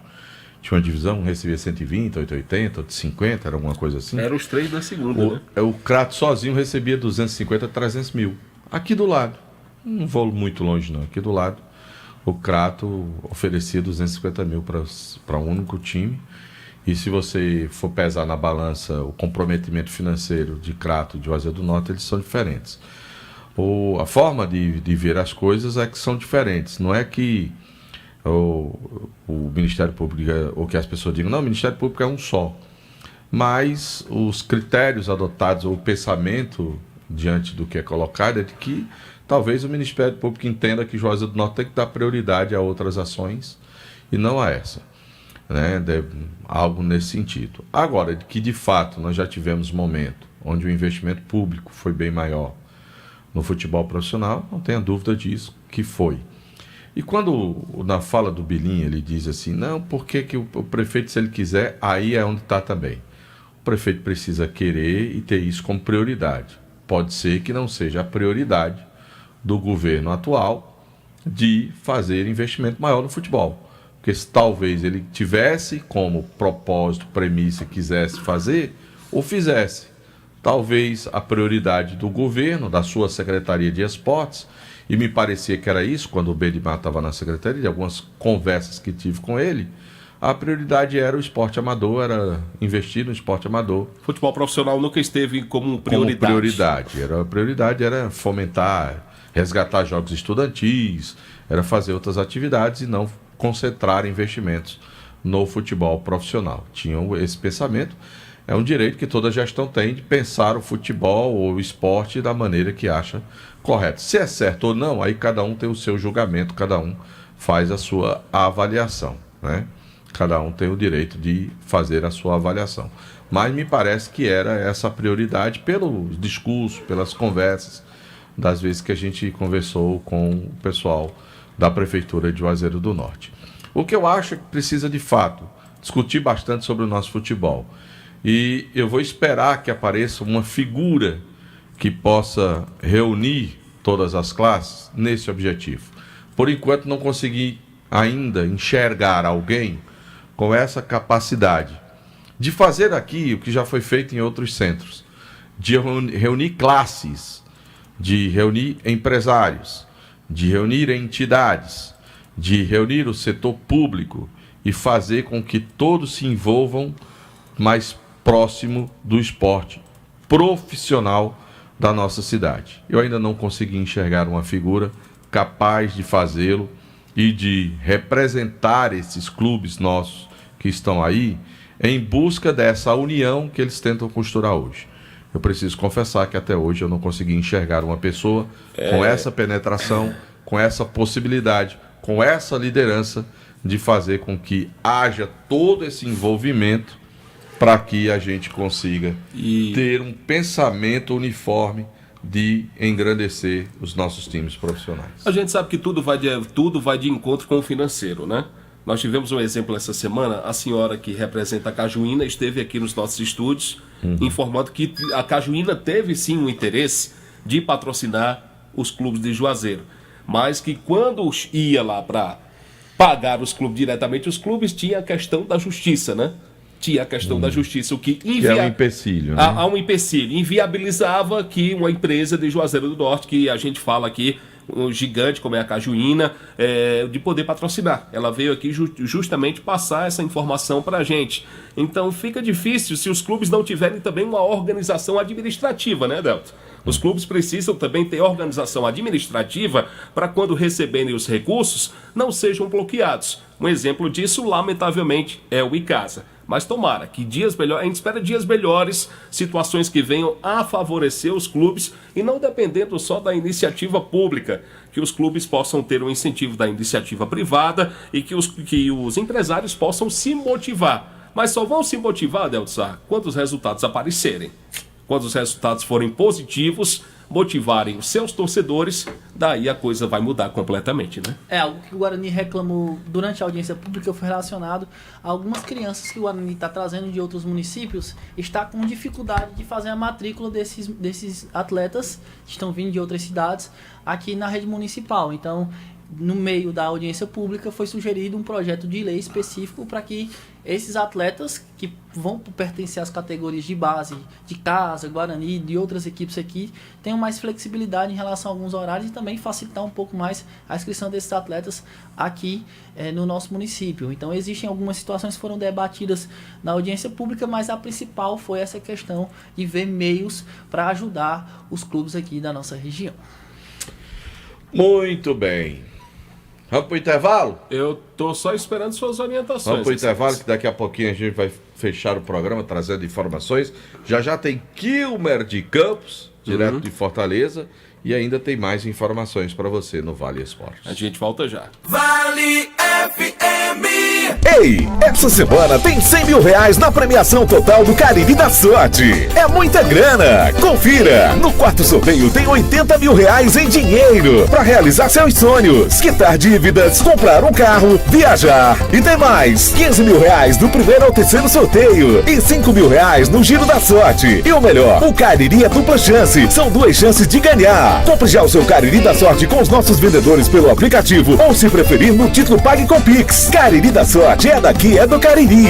Tinha uma divisão, um recebia 120, 80, outro 50, era alguma coisa assim. Eram os 3 da segunda, né? O Crato sozinho recebia 250, 300 mil. Aqui do lado, não vou muito longe não, aqui do lado, o Crato oferecia 250 mil para um único time. E se você for pesar na balança o comprometimento financeiro de Crato e de Juazeiro do Norte, eles são diferentes. A forma de ver as coisas é que são diferentes. Não é que o Ministério Público, ou que as pessoas digam, não, o Ministério Público é um só. Mas os critérios adotados, ou o pensamento diante do que é colocado, é de que talvez o Ministério Público entenda que Juazeiro do Norte tem que dar prioridade a outras ações e não a essa, né? Algo nesse sentido. Agora, que de fato nós já tivemos um momento onde o investimento público foi bem maior no futebol profissional, não tenha dúvida disso, que foi. E quando na fala do Bilinha ele diz assim, não, porque que o prefeito, se ele quiser, aí é onde está também. O prefeito precisa querer e ter isso como prioridade. Pode ser que não seja a prioridade do governo atual de fazer investimento maior no futebol. Porque se talvez ele tivesse como propósito, premissa, quisesse fazer, ou fizesse. Talvez a prioridade do governo, da sua Secretaria de Esportes, e me parecia que era isso, quando o Bedimar estava na Secretaria, de algumas conversas que tive com ele, a prioridade era o esporte amador, era investir no esporte amador. Futebol profissional nunca esteve como prioridade. A prioridade era fomentar, resgatar jogos estudantis, era fazer outras atividades e não concentrar investimentos no futebol profissional. Tinham esse pensamento. É um direito que toda gestão tem de pensar o futebol ou o esporte da maneira que acha correta. Se é certo ou não, aí cada um tem o seu julgamento, cada um faz a sua avaliação, né? Cada um tem o direito de fazer a sua avaliação. Mas me parece que era essa a prioridade pelo discurso, pelas conversas, das vezes que a gente conversou com o pessoal da Prefeitura de Juazeiro do Norte. O que eu acho é que precisa, de fato, discutir bastante sobre o nosso futebol. E eu vou esperar que apareça uma figura que possa reunir todas as classes nesse objetivo. Por enquanto, não consegui ainda enxergar alguém com essa capacidade de fazer aqui o que já foi feito em outros centros, de reunir classes, de reunir empresários, de reunir entidades, de reunir o setor público e fazer com que todos se envolvam mais próximo do esporte profissional da nossa cidade. Eu ainda não consegui enxergar uma figura capaz de fazê-lo e de representar esses clubes nossos que estão aí em busca dessa união que eles tentam costurar hoje. Eu preciso confessar que até hoje eu não consegui enxergar uma pessoa com essa penetração, com essa possibilidade, com essa liderança de fazer com que haja todo esse envolvimento para que a gente consiga ter um pensamento uniforme de engrandecer os nossos times profissionais. A gente sabe que tudo vai de encontro com o financeiro, né? Nós tivemos um exemplo essa semana, a senhora que representa a Cajuína esteve aqui nos nossos estúdios, informando que a Cajuína teve sim um interesse de patrocinar os clubes de Juazeiro, mas que quando ia lá para pagar os clubes diretamente, os clubes tinham a questão da justiça, né? tinha a questão da justiça, o que Que é um empecilho, né? há um empecilho, inviabilizava que uma empresa de Juazeiro do Norte, que a gente fala aqui, um gigante como é a Cajuína, de poder patrocinar. Ela veio aqui justamente passar essa informação para a gente. Então fica difícil se os clubes não tiverem também uma organização administrativa, né, Delta? Os clubes precisam também ter organização administrativa para quando receberem os recursos não sejam bloqueados. Um exemplo disso, lamentavelmente, é o Icasa. Mas tomara que dias melhores, a gente espera dias melhores, situações que venham a favorecer os clubes e não dependendo só da iniciativa pública, que os clubes possam ter um incentivo da iniciativa privada e que os empresários possam se motivar. Mas só vão se motivar, Deltsar, quando os resultados aparecerem. Quando os resultados forem positivos, motivarem os seus torcedores, daí a coisa vai mudar completamente, né? Algo que o Guarani reclamou durante a audiência pública foi relacionado a algumas crianças que o Guarani está trazendo de outros municípios, está com dificuldade de fazer a matrícula desses atletas que estão vindo de outras cidades aqui na rede municipal. Então, no meio da audiência pública, foi sugerido um projeto de lei específico para que esses atletas que vão pertencer às categorias de base, de Casa, Guarani, de outras equipes aqui, tenham mais flexibilidade em relação a alguns horários e também facilitar um pouco mais a inscrição desses atletas aqui no nosso município. Então existem algumas situações que foram debatidas na audiência pública, mas a principal foi essa questão de ver meios para ajudar os clubes aqui da nossa região. Muito bem. Vamos pro intervalo? Eu tô só esperando suas orientações. Vamos pro intervalo, que daqui a pouquinho a gente vai fechar o programa trazendo informações. Já tem Kilmer de Campos, direto de Fortaleza, e ainda tem mais informações para você no Vale Esportes. A gente volta já. Vale FM. Ei, essa semana tem 100 mil reais na premiação total do Cariri da Sorte. É muita grana. Confira. No quarto sorteio tem 80 mil reais em dinheiro para realizar seus sonhos, quitar dívidas, comprar um carro, viajar. E tem mais 15 mil reais do primeiro ao terceiro sorteio e 5 mil reais no Giro da Sorte. E o melhor, o Cariri é dupla chance. São 2 chances de ganhar. Compre já o seu Cariri da Sorte com os nossos vendedores pelo aplicativo ou, se preferir, no título Pague com Pix. Cariri da Sorte é daqui, é do Cariri.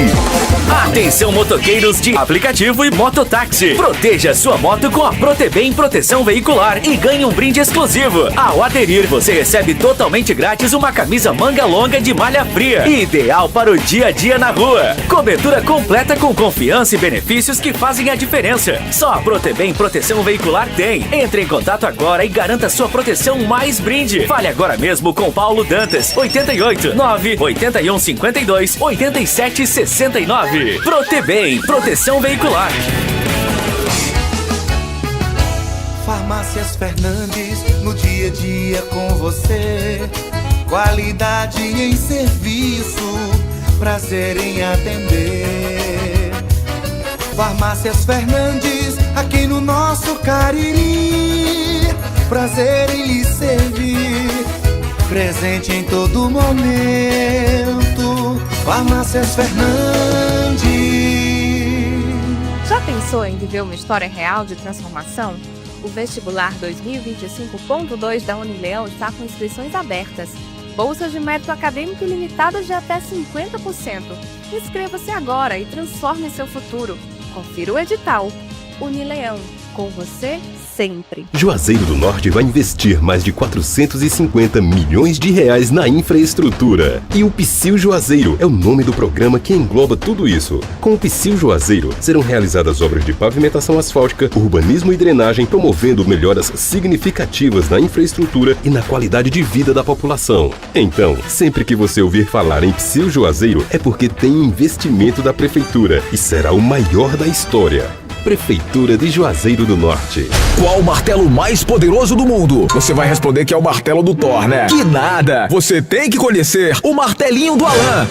Atenção, motoqueiros de aplicativo e mototáxi. Proteja sua moto com a Protebem Proteção Veicular e ganhe um brinde exclusivo. Ao aderir, você recebe totalmente grátis uma camisa manga longa de malha fria, ideal para o dia a dia na rua. Cobertura completa com confiança e benefícios que fazem a diferença. Só a Protebem Proteção Veicular tem. Entre em contato agora e garanta sua proteção mais brinde. Fale agora mesmo com Paulo Dantas, 88 9 81 52 87 69. Protebem Proteção Veicular. Farmácias Fernandes, no dia a dia com você. Qualidade em serviço, prazer em atender. Farmácias Fernandes, aqui no nosso Cariri. Prazer em lhe servir, presente em todo momento. Farmácias Fernandes. Já pensou em viver uma história real de transformação? O vestibular 2025.2 da Unileão está com inscrições abertas. Bolsas de mérito acadêmico ilimitadas de até 50%. Inscreva-se agora e transforme seu futuro. Confira o edital. Unileão, com você sempre. Juazeiro do Norte vai investir mais de 450 milhões de reais na infraestrutura. E o Psyu Juazeiro é o nome do programa que engloba tudo isso. Com o Psyu Juazeiro serão realizadas obras de pavimentação asfáltica, urbanismo e drenagem, promovendo melhoras significativas na infraestrutura e na qualidade de vida da população. Então, sempre que você ouvir falar em Psyu Juazeiro, é porque tem investimento da Prefeitura e será o maior da história. Prefeitura de Juazeiro do Norte. Qual o martelo mais poderoso do mundo? Você vai responder que é o martelo do Thor, né? Que nada! Você tem que conhecer o martelinho do Alan.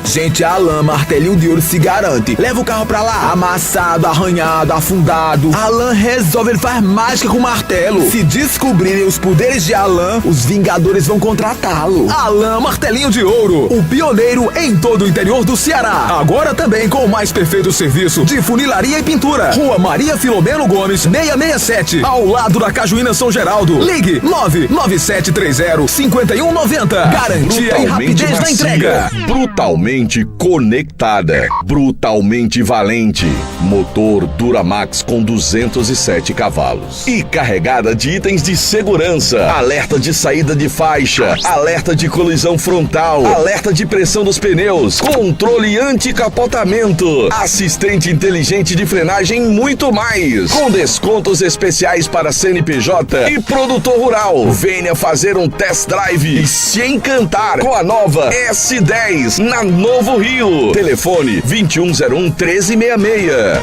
Gente, a Alan Martelinho de Ouro se garante. Leva o carro pra lá, amassado, arranhado, afundado. Alan resolve, ele faz mágica com o martelo. Se descobrirem os poderes de Alan, os Vingadores vão contratá-lo. Alan Martelinho de Ouro, o pioneiro em todo o interior do Ceará. Agora também com o mais perfeito serviço de funilaria e pintura. Rua Maria Filomeno Gomes, 667, ao lado da Cajuína São Geraldo. Ligue 99730-5190. Garantia e rapidez na entrega. Brutalmente brutalmente conectada, brutalmente valente, motor Duramax com 207 cavalos e carregada de itens de segurança, alerta de saída de faixa, alerta de colisão frontal, alerta de pressão dos pneus, controle anti-capotamento, assistente inteligente de frenagem e muito mais, com descontos especiais para CNPJ e produtor rural. Venha fazer um test drive e se encantar com a nova S10 na Novo Rio. Telefone 2101-1366.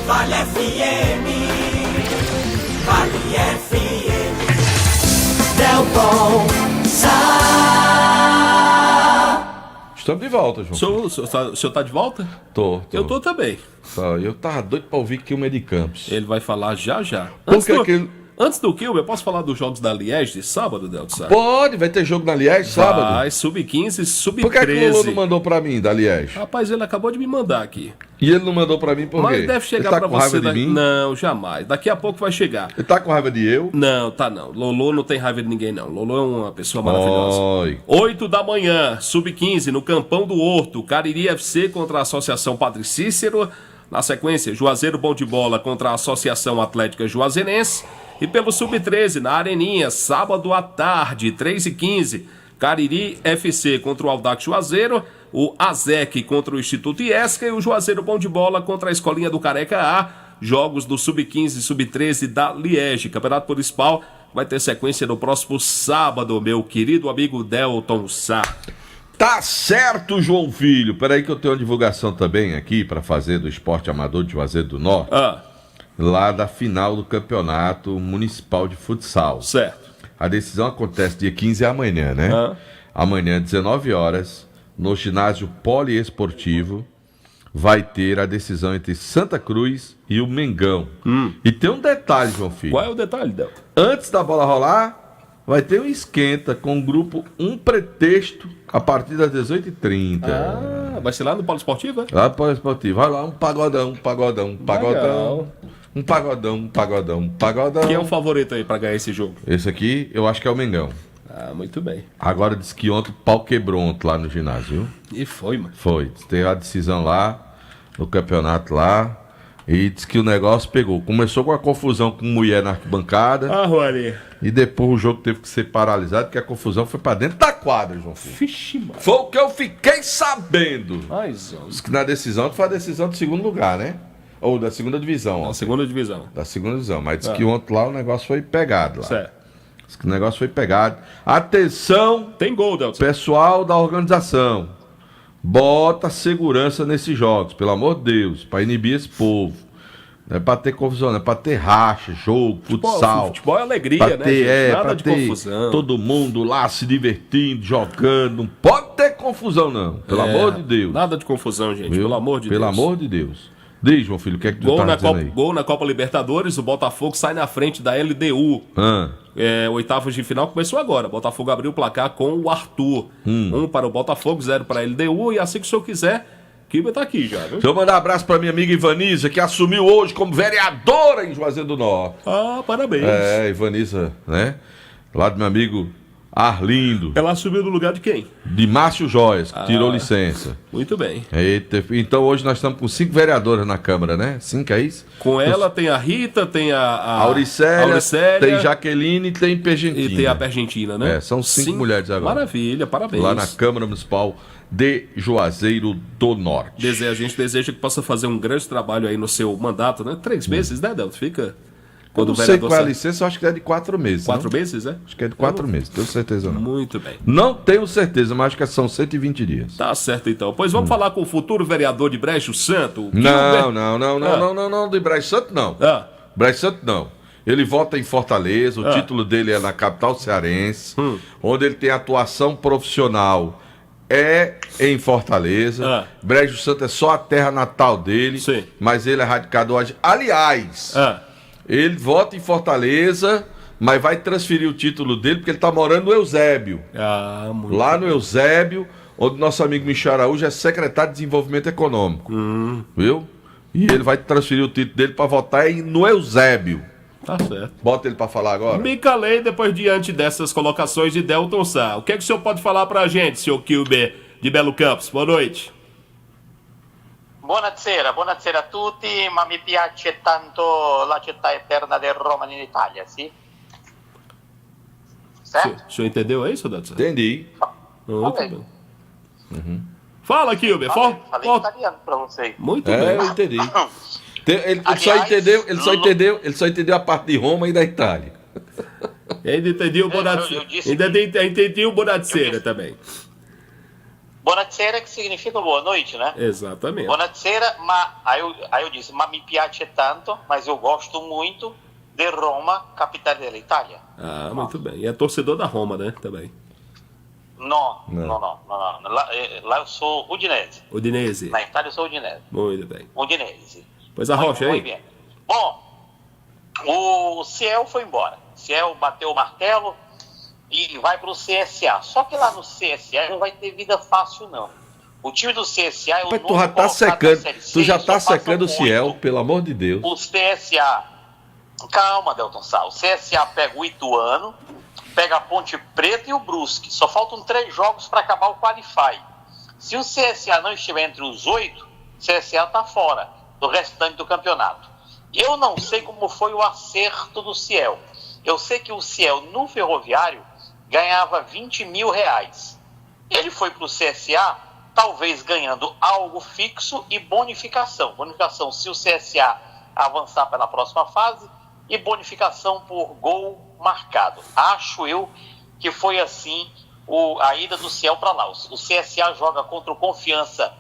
Vale FM, Vale FM, Delton Sá. Estamos de volta, João. O senhor tá de volta? Tô. Eu tô também. Eu tava doido pra ouvir Kilmer de Campos. Ele vai falar já já. Antes do Kilmer, eu posso falar dos jogos da Liège de sábado, Delton? Pode, vai ter jogo na Liège sábado? Vai, sub-15, sub-13. Por que o Lolo não mandou pra mim, da Liège? Rapaz, ele acabou de me mandar aqui. E ele não mandou pra mim por quê? Mas deve chegar ele tá pra com você. raiva de mim? Não, jamais. Daqui a pouco vai chegar. Ele tá com raiva de eu? Não, tá não. Lolo não tem raiva de ninguém, não. Lolo é uma pessoa maravilhosa. 8 da manhã, sub-15, no Campão do Horto. Cariri FC contra a Associação Padre Cícero. Na sequência, Juazeiro Bom de Bola contra a Associação Atlética Juazeirense. E pelo Sub-13, na Areninha, sábado à tarde, 3h15, Cariri FC contra o Audax Juazeiro, o ASEC contra o Instituto Iesca e o Juazeiro Bom de Bola contra a Escolinha do Careca A. Jogos do Sub-15 e Sub-13 da Liège. Campeonato Municipal vai ter sequência no próximo sábado, meu querido amigo Delton Sá. Tá certo, João Filho. Peraí que eu tenho uma divulgação também aqui para fazer do Esporte Amador de Juazeiro do Norte. Lá da final do Campeonato Municipal de Futsal. Certo. A decisão acontece dia 15 amanhã, né? Amanhã, 19 horas, no ginásio poliesportivo, vai ter a decisão entre Santa Cruz e o Mengão. E tem um detalhe, João Filho. Qual é o detalhe, Del? Antes da bola rolar, vai ter um esquenta com o grupo Um Pretexto a partir das 18h30. Vai ser lá no Polo Esportivo, é? Lá no Polo Esportivo. Vai lá, um pagodão. Um pagodão. Quem é o favorito aí pra ganhar esse jogo? Esse aqui, eu acho que é o Mengão. Muito bem. Agora diz que ontem o pau quebrou ontem lá no ginásio, viu? E foi, mano. Foi. Teve a decisão lá, no campeonato lá, e diz que o negócio pegou. Começou com a confusão com mulher na arquibancada. Maria. E depois o jogo teve que ser paralisado, porque a confusão foi pra dentro da quadra, João Filho. Vixe, mano. Foi o que eu fiquei sabendo. Mas, diz que na decisão foi a decisão do segundo lugar, né? Ou da segunda divisão. Da segunda divisão. Da segunda divisão. Mas diz que ontem lá o negócio foi pegado lá. Certo. Diz que o negócio foi pegado. Atenção! Tem gol, Delton. Pessoal da organização. Bota segurança nesses jogos, pelo amor de Deus, pra inibir esse povo. Não é pra ter confusão, não é pra ter racha, jogo, futsal. Futebol é alegria, né, gente? Nada de confusão. Todo mundo lá se divertindo, jogando. Não pode ter confusão, não. Pelo amor de Deus. Nada de confusão, gente. Viu? Pelo amor de Deus. Pelo amor de Deus. Diz, João Filho, o que é que tu tá dizendo aí? Gol na Copa Libertadores, o Botafogo sai na frente da LDU. Oitavas de final começou agora. Botafogo abriu o placar com o Arthur. 1 para o Botafogo, 0 para a LDU. E assim que o senhor quiser, Kilber tá aqui já, viu? Deixa eu mandar um abraço pra minha amiga Ivanisa, que assumiu hoje como vereadora em Juazeiro do Norte. Parabéns. Ivanisa, né? Lá do meu amigo Arlindo. Ela assumiu no lugar de quem? De Márcio Joias, que tirou licença. Muito bem. Então hoje nós estamos com 5 vereadoras na Câmara, né? 5, é isso? Com ela tem a Rita, tem a Auricélia, tem Jaqueline e tem Pergentina. E tem a Pergentina, né? São 5 mulheres agora. Maravilha, parabéns. Lá na Câmara Municipal de Juazeiro do Norte. A gente deseja que possa fazer um grande trabalho aí no seu mandato, né? 3 meses, né, Delton? Fica... Quando eu não sei qual é a licença, eu acho que é de 4 meses. 4 meses, é? Acho que é de 4 meses, tenho certeza não. Muito bem. Não tenho certeza, mas acho que são 120 dias. Tá certo então. Pois vamos falar com o futuro vereador de Brejo Santo. Não, de Brejo Santo não. Brejo Santo não. Ele vota em Fortaleza, o título dele é na capital cearense, onde ele tem atuação profissional em Fortaleza. Brejo Santo é só a terra natal dele, mas ele é radicado hoje. Aliás, ele vota em Fortaleza, mas vai transferir o título dele porque ele está morando no Eusébio. Lá no Eusébio, onde nosso amigo Michel Araújo é secretário de Desenvolvimento Econômico. Viu? E ele vai transferir o título dele para votar no Eusébio. Tá certo. Bota ele para falar agora. Me calei depois diante dessas colocações de Delton Sá. O que é que o senhor pode falar pra gente, senhor Kilber de Belo Campos. Boa noite. Buonasera a tutti, ma mi piace tanto la città eterna di Roma in Italia, sì? Certo? O senhor entendeu aí, seu Datsan? Entendi. Muito bem. Fala, Kilber. Falei italiano pra vocês. Muito bem. Eu entendi. Ele só entendeu a parte de Roma e da Itália. Ainda entendi o entendi o Bonacera também. Buonasera que significa boa noite, né? Exatamente. Buonasera, aí eu disse, ma mi piace tanto, mas eu gosto muito de Roma, capital da Itália. Ah, muito bem. E é torcedor da Roma, né? Também. Não. Lá eu sou Udinese. Udinese. Na Itália eu sou Udinese. Muito bem. Udinese. Pois a Rocha aí. Bem. Bom, o Ciel foi embora. Ciel bateu o martelo e vai para o CSA. Só que lá no CSA não vai ter vida fácil, não. O time do CSA é o Mas tu já tá secando, tu já tá secando o Ciel, pelo amor de Deus. O CSA, calma, Delton Sá, o CSA pega o Ituano, pega a Ponte Preta e o Brusque. Só faltam 3 jogos para acabar o Qualify. Se o CSA não estiver entre os 8, o CSA está fora do restante do campeonato. Eu não sei como foi o acerto do Ciel. Eu sei que o Ciel no Ferroviário ganhava 20 mil reais. Ele foi para o CSA, talvez ganhando algo fixo e bonificação. Bonificação se o CSA avançar para a próxima fase e bonificação por gol marcado. Acho eu que foi assim a ida do Ciel para lá. O CSA joga contra o Confiança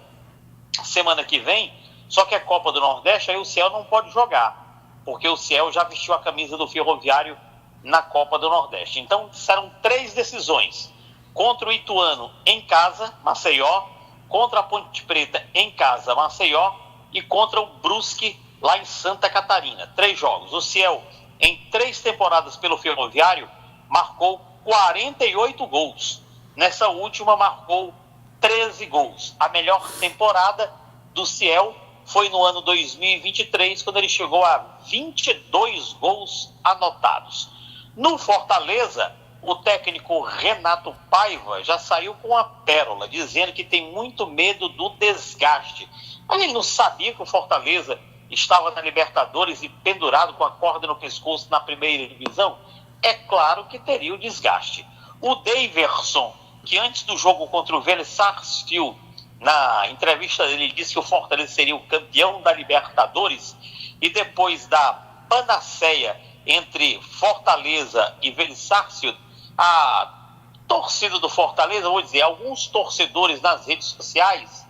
semana que vem, só que é Copa do Nordeste, aí o Ciel não pode jogar, porque o Ciel já vestiu a camisa do Ferroviário na Copa do Nordeste. Então serão 3 decisões: contra o Ituano em casa, Maceió, contra a Ponte Preta em casa, Maceió, e contra o Brusque lá em Santa Catarina. 3 jogos. O Ciel, em 3 temporadas pelo Ferroviário, marcou 48 gols. Nessa última marcou 13 gols. A melhor temporada do Ciel foi no ano 2023, quando ele chegou a 22 gols anotados. No Fortaleza, o técnico Renato Paiva já saiu com a pérola, dizendo que tem muito medo do desgaste. Mas ele não sabia que o Fortaleza estava na Libertadores e pendurado com a corda no pescoço na primeira divisão? É claro que teria o desgaste. O Daverson, que antes do jogo contra o Vélez Sarsfield, na entrevista dele disse que o Fortaleza seria o campeão da Libertadores, e depois da panaceia entre Fortaleza e Vélez Sarsfield, a torcida do Fortaleza, vou dizer, alguns torcedores nas redes sociais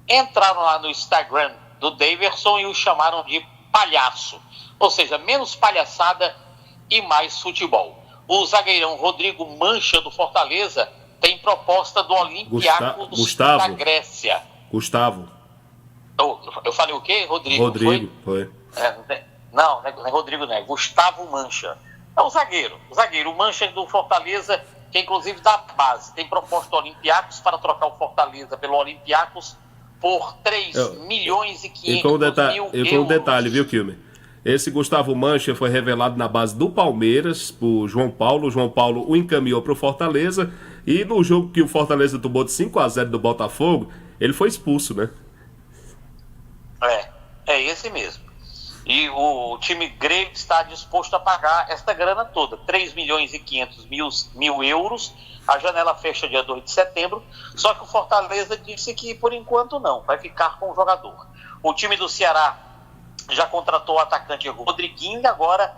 entraram lá no Instagram do Daverson e o chamaram de palhaço. Ou seja, menos palhaçada e mais futebol. O zagueirão Rodrigo Mancha do Fortaleza tem proposta do Olympiacos da Grécia. Gustavo. Eu falei o quê? Rodrigo, foi. Não é Rodrigo, não é Gustavo Mancha. É o zagueiro. O Mancha do Fortaleza, que é inclusive da base, tem proposta do Olympiacos para trocar o Fortaleza pelo Olympiacos por 3 milhões e 500 mil euros. E com um detalhe, viu, Kilmer? Esse Gustavo Mancha foi revelado na base do Palmeiras por João Paulo. O João Paulo o encaminhou para o Fortaleza. E no jogo que o Fortaleza tomou de 5-0 do Botafogo, ele foi expulso, né? É esse mesmo. E o time grego está disposto a pagar esta grana toda, 3 milhões e 500 mil euros. A janela fecha dia 2 de setembro. Só que o Fortaleza disse que, por enquanto, não. Vai ficar com o jogador. O time do Ceará já contratou o atacante Rodriguinho e agora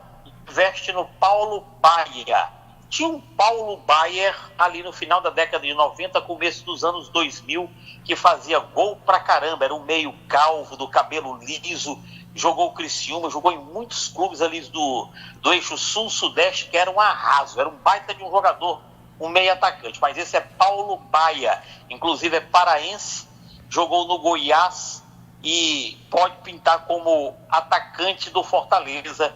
investe no Paulo Baier. Tinha um Paulo Baier ali no final da década de 90, começo dos anos 2000, que fazia gol pra caramba. Era um meio calvo, do cabelo liso. Jogou o Criciúma, jogou em muitos clubes ali do eixo sul-sudeste, que era um arraso. Era um baita de um jogador, um meio atacante. Mas esse é Paulo Baier. Inclusive é paraense, jogou no Goiás e pode pintar como atacante do Fortaleza,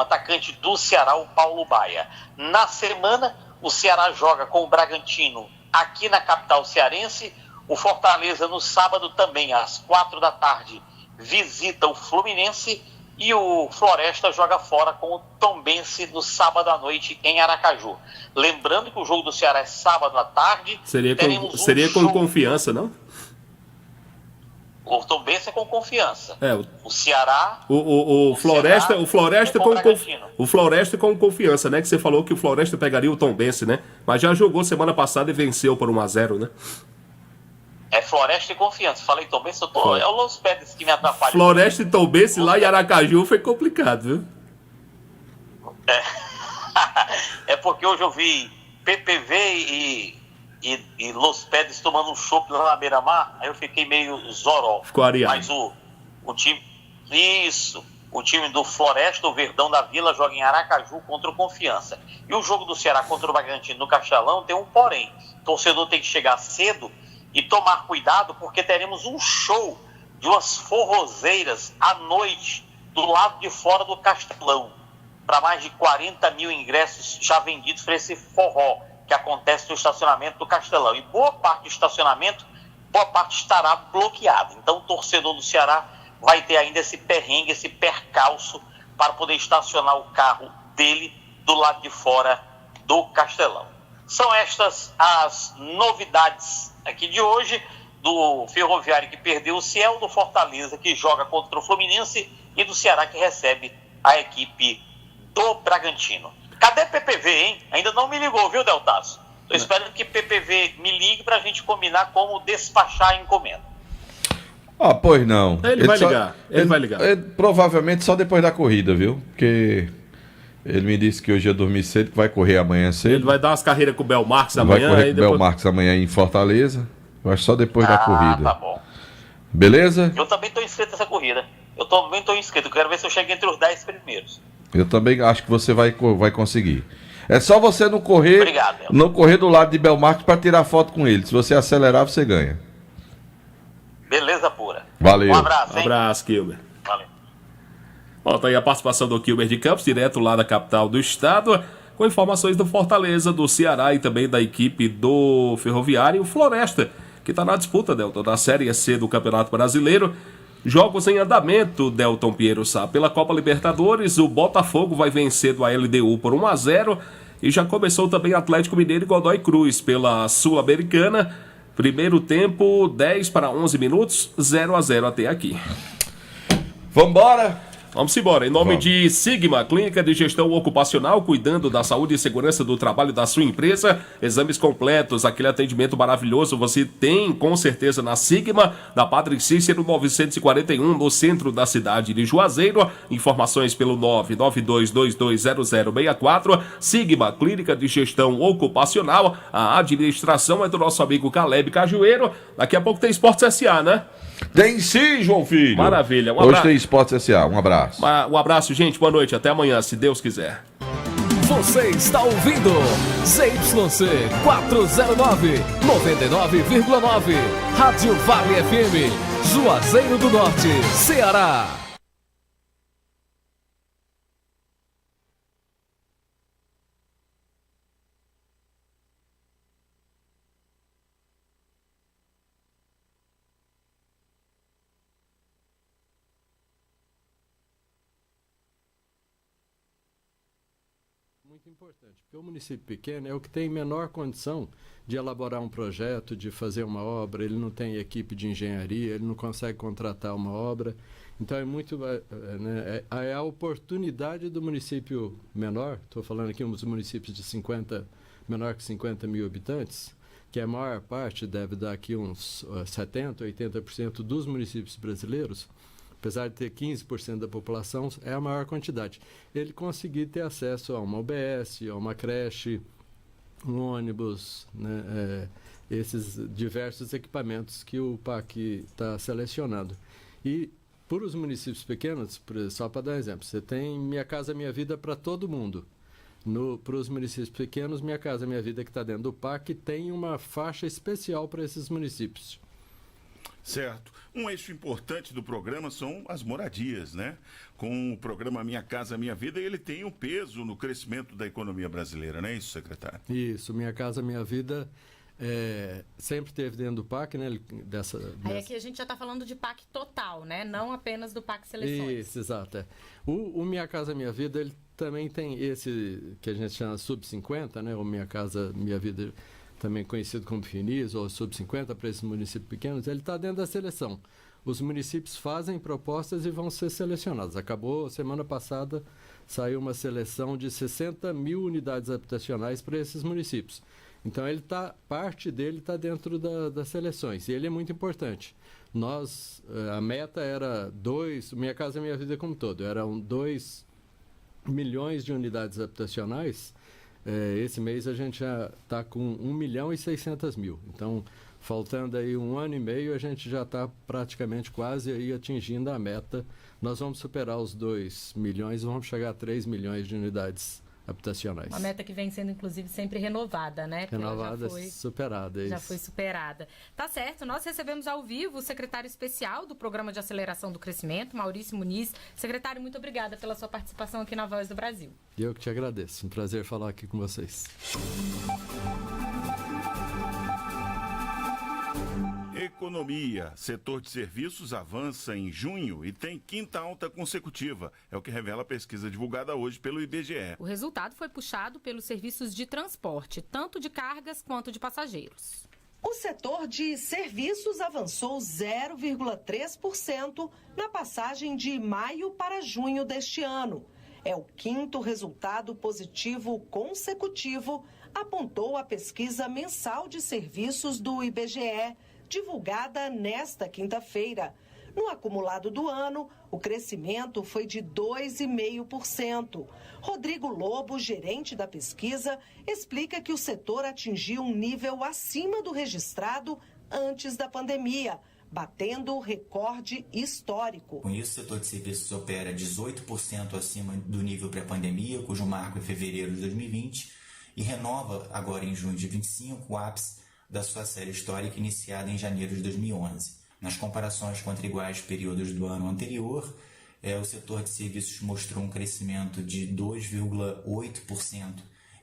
atacante do Ceará, o Paulo Baier. Na semana, o Ceará joga com o Bragantino aqui na capital cearense. O Fortaleza, no sábado também, às 4 da tarde, visita o Fluminense. e o Floresta joga fora com o Tombense no sábado à noite em Aracaju. Lembrando que o jogo do Ceará é sábado à tarde. Seria com Confiança, não? O Tombense é com Confiança. O Ceará... O Floresta com Confiança, né? Que você falou que o Floresta pegaria o Tombense, né? Mas já jogou semana passada e venceu por 1-0, né? É Floresta e Confiança. Falei Tombense, é o Los Pérez que me atrapalha. Floresta e Tombense lá em Aracaju foi complicado, viu? É porque hoje eu vi PPV e Los Pérez tomando um chopp lá na beira-mar, aí eu fiquei meio zoró. Ficou areado. Mas o time... Isso. O time do Floresta, o Verdão da Vila, joga em Aracaju contra o Confiança. E o jogo do Ceará contra o Bragantino no Castelão tem um porém. O torcedor tem que chegar cedo e tomar cuidado, porque teremos um show de umas forrozeiras à noite do lado de fora do Castelão, para mais de 40 mil ingressos já vendidos para esse forró que acontece no estacionamento do Castelão. E boa parte do estacionamento, boa parte estará bloqueada. Então o torcedor do Ceará vai ter ainda esse perrengue, esse percalço para poder estacionar o carro dele do lado de fora do Castelão. São estas as novidades aqui de hoje, do Ferroviário que perdeu o Ciel, do Fortaleza que joga contra o Fluminense e do Ceará que recebe a equipe do Bragantino. Cadê PPV, hein? Ainda não me ligou, viu, Deltaço? Tô esperando que PPV me ligue pra gente combinar como despachar a encomenda. Ah, pois não. Ele vai ligar. Ele provavelmente só depois da corrida, viu? Porque ele me disse que hoje ia dormir cedo, que vai correr amanhã cedo. Ele vai dar umas carreiras com o Belmarx amanhã. Vai correr com o Belmarx amanhã em Fortaleza. Eu acho só depois da corrida. Tá bom. Beleza? Eu também tô inscrito nessa corrida. Eu também tô inscrito. Eu quero ver se eu chego entre os 10 primeiros. Eu também acho que você vai conseguir. É só você não correr, Obrigado, não correr do lado de Belmarx para tirar foto com ele. Se você acelerar, você ganha. Beleza pura. Valeu. Um abraço, hein? Um abraço, Kilber. Valeu. Bom, tá aí a participação do Kilber de Campos, direto lá da capital do estado, com informações do Fortaleza, do Ceará e também da equipe do Ferroviário, o Floresta, que está na disputa, Delton, da Série C do Campeonato Brasileiro. Jogos em andamento, Delton Pinheiro Sá. Pela Copa Libertadores, o Botafogo vai vencer do LDU por 1-0 e já começou também Atlético Mineiro e Godoy Cruz pela Sul-Americana. Primeiro tempo, 10 para 11 minutos, 0-0 até aqui. Vambora! Vamos embora. Em nome de Sigma, Clínica de Gestão Ocupacional, cuidando da saúde e segurança do trabalho da sua empresa. Exames completos, aquele atendimento maravilhoso você tem com certeza na Sigma, na Padre Cícero 941, no centro da cidade de Juazeiro. Informações pelo 992220064. Sigma, Clínica de Gestão Ocupacional. A administração é do nosso amigo Caleb Cajueiro. Daqui a pouco tem Esportes S.A., né? Tem sim, João Filho. Maravilha. Hoje tem Esportes S.A. Um abraço. Um abraço, gente. Boa noite. Até amanhã, se Deus quiser. Você está ouvindo ZYC 409, 99,9. Rádio Vale FM, Juazeiro do Norte, Ceará. Muito importante, porque o município pequeno é o que tem menor condição de elaborar um projeto, de fazer uma obra, ele não tem equipe de engenharia, ele não consegue contratar uma obra. Então é muito é a oportunidade do município menor, estou falando aqui uns municípios de menor que 50 mil habitantes, que a maior parte deve dar aqui uns 70%, 80% dos municípios brasileiros. Apesar de ter 15% da população, é a maior quantidade. Ele conseguir ter acesso a uma UBS, a uma creche, um ônibus, né, esses diversos equipamentos que o PAC está selecionando. E, por os municípios pequenos, só para dar um exemplo, você tem Minha Casa Minha Vida para todo mundo. Para os municípios pequenos, Minha Casa Minha Vida, que está dentro do PAC, tem uma faixa especial para esses municípios. Certo. Um eixo importante do programa são as moradias, né? Com o programa Minha Casa Minha Vida, ele tem um peso no crescimento da economia brasileira, não é isso, secretário? Isso. Minha Casa Minha Vida sempre teve dentro do PAC, né? Aí aqui a gente já está falando de PAC total, né? Não apenas do PAC Seleções. Isso, exato. O Minha Casa Minha Vida, ele também tem esse que a gente chama Sub-50, né? O Minha Casa Minha Vida, também conhecido como FINIS, ou Sub-50 para esses municípios pequenos, ele está dentro da seleção. Os municípios fazem propostas e vão ser selecionados. Acabou, semana passada, saiu uma seleção de 60 mil unidades habitacionais para esses municípios. Então, parte dele está dentro das seleções, e ele é muito importante. A meta era Minha Casa Minha Vida como todo, eram 2 milhões de unidades habitacionais. Esse mês a gente já está com 1.600.000. Então, faltando aí 1 ano e meio, a gente já está praticamente quase aí atingindo a meta. Nós vamos superar os 2 milhões, vamos chegar a 3 milhões de unidades habitacionais. Uma meta que vem sendo, inclusive, sempre renovada, né? Renovada, superada. Já foi superada. Tá certo, nós recebemos ao vivo o secretário especial do Programa de Aceleração do Crescimento, Maurício Muniz. Secretário, muito obrigada pela sua participação aqui na Voz do Brasil. Eu que te agradeço. Um prazer falar aqui com vocês. Economia. Setor de serviços avança em junho e tem 5ª alta consecutiva. É o que revela a pesquisa divulgada hoje pelo IBGE. O resultado foi puxado pelos serviços de transporte, tanto de cargas quanto de passageiros. O setor de serviços avançou 0,3% na passagem de maio para junho deste ano. É o 5º resultado positivo consecutivo, apontou a pesquisa mensal de serviços do IBGE, divulgada nesta quinta-feira. No acumulado do ano, o crescimento foi de 2,5%. Rodrigo Lobo, gerente da pesquisa, explica que o setor atingiu um nível acima do registrado antes da pandemia, batendo recorde histórico. Com isso, o setor de serviços opera 18% acima do nível pré-pandemia, cujo marco é fevereiro de 2020, e renova agora em junho de 2025 o ápice da sua série histórica iniciada em janeiro de 2011. Nas comparações contra iguais períodos do ano anterior, o setor de serviços mostrou um crescimento de 2,8%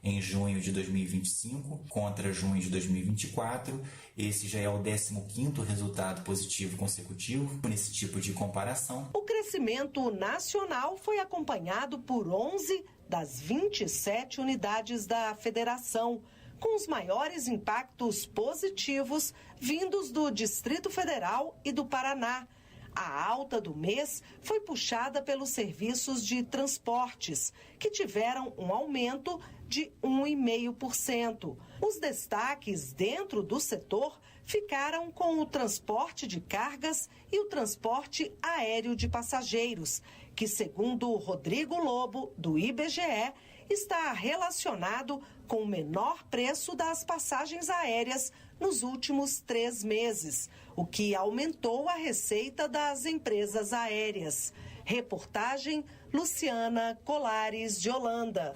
em junho de 2025 contra junho de 2024. Esse já é o 15º resultado positivo consecutivo nesse tipo de comparação. O crescimento nacional foi acompanhado por 11 das 27 unidades da federação, com os maiores impactos positivos vindos do Distrito Federal e do Paraná. A alta do mês foi puxada pelos serviços de transportes, que tiveram um aumento de 1,5%. Os destaques dentro do setor ficaram com o transporte de cargas e o transporte aéreo de passageiros, que, segundo o Rodrigo Lobo, do IBGE, está relacionado com o menor preço das passagens aéreas nos últimos 3 meses, o que aumentou a receita das empresas aéreas. Reportagem Luciana Colares, de Holanda.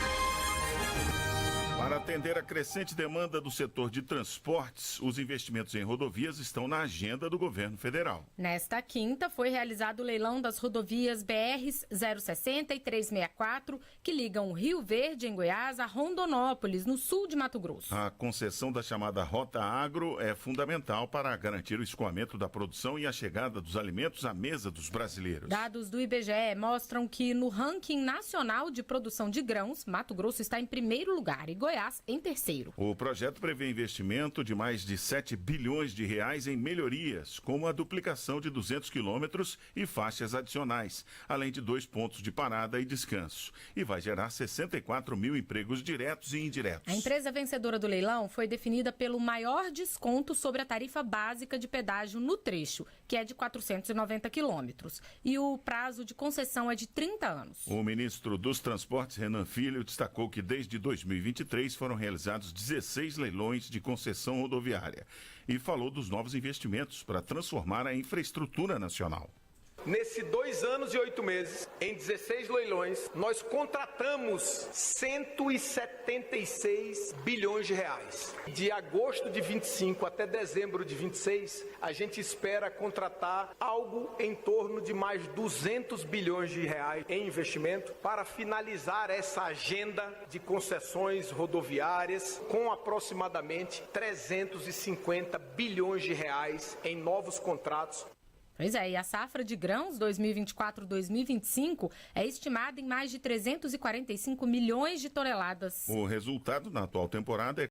Para atender a crescente demanda do setor de transportes, os investimentos em rodovias estão na agenda do governo federal. Nesta quinta, foi realizado o leilão das rodovias BRs 060 e 364, que ligam Rio Verde, em Goiás, a Rondonópolis, no sul de Mato Grosso. A concessão da chamada Rota Agro é fundamental para garantir o escoamento da produção e a chegada dos alimentos à mesa dos brasileiros. Dados do IBGE mostram que no ranking nacional de produção de grãos, Mato Grosso está em primeiro lugar e Goiás em terceiro. O projeto prevê investimento de mais de 7 bilhões de reais em melhorias, como a duplicação de 200 quilômetros e faixas adicionais, além de 2 pontos de parada e descanso. E vai gerar 64 mil empregos diretos e indiretos. A empresa vencedora do leilão foi definida pelo maior desconto sobre a tarifa básica de pedágio no trecho, que é de 490 quilômetros. E o prazo de concessão é de 30 anos. O ministro dos Transportes, Renan Filho, destacou que desde 2023 foram realizados 16 leilões de concessão rodoviária e falou dos novos investimentos para transformar a infraestrutura nacional. Nesse 2 anos e 8 meses, em 16 leilões, nós contratamos 176 bilhões de reais. De agosto de 25 até dezembro de 26, a gente espera contratar algo em torno de mais 200 bilhões de reais em investimento para finalizar essa agenda de concessões rodoviárias com aproximadamente 350 bilhões de reais em novos contratos. Pois é, e a safra de grãos 2024-2025 é estimada em mais de 345 milhões de toneladas. O resultado na atual temporada é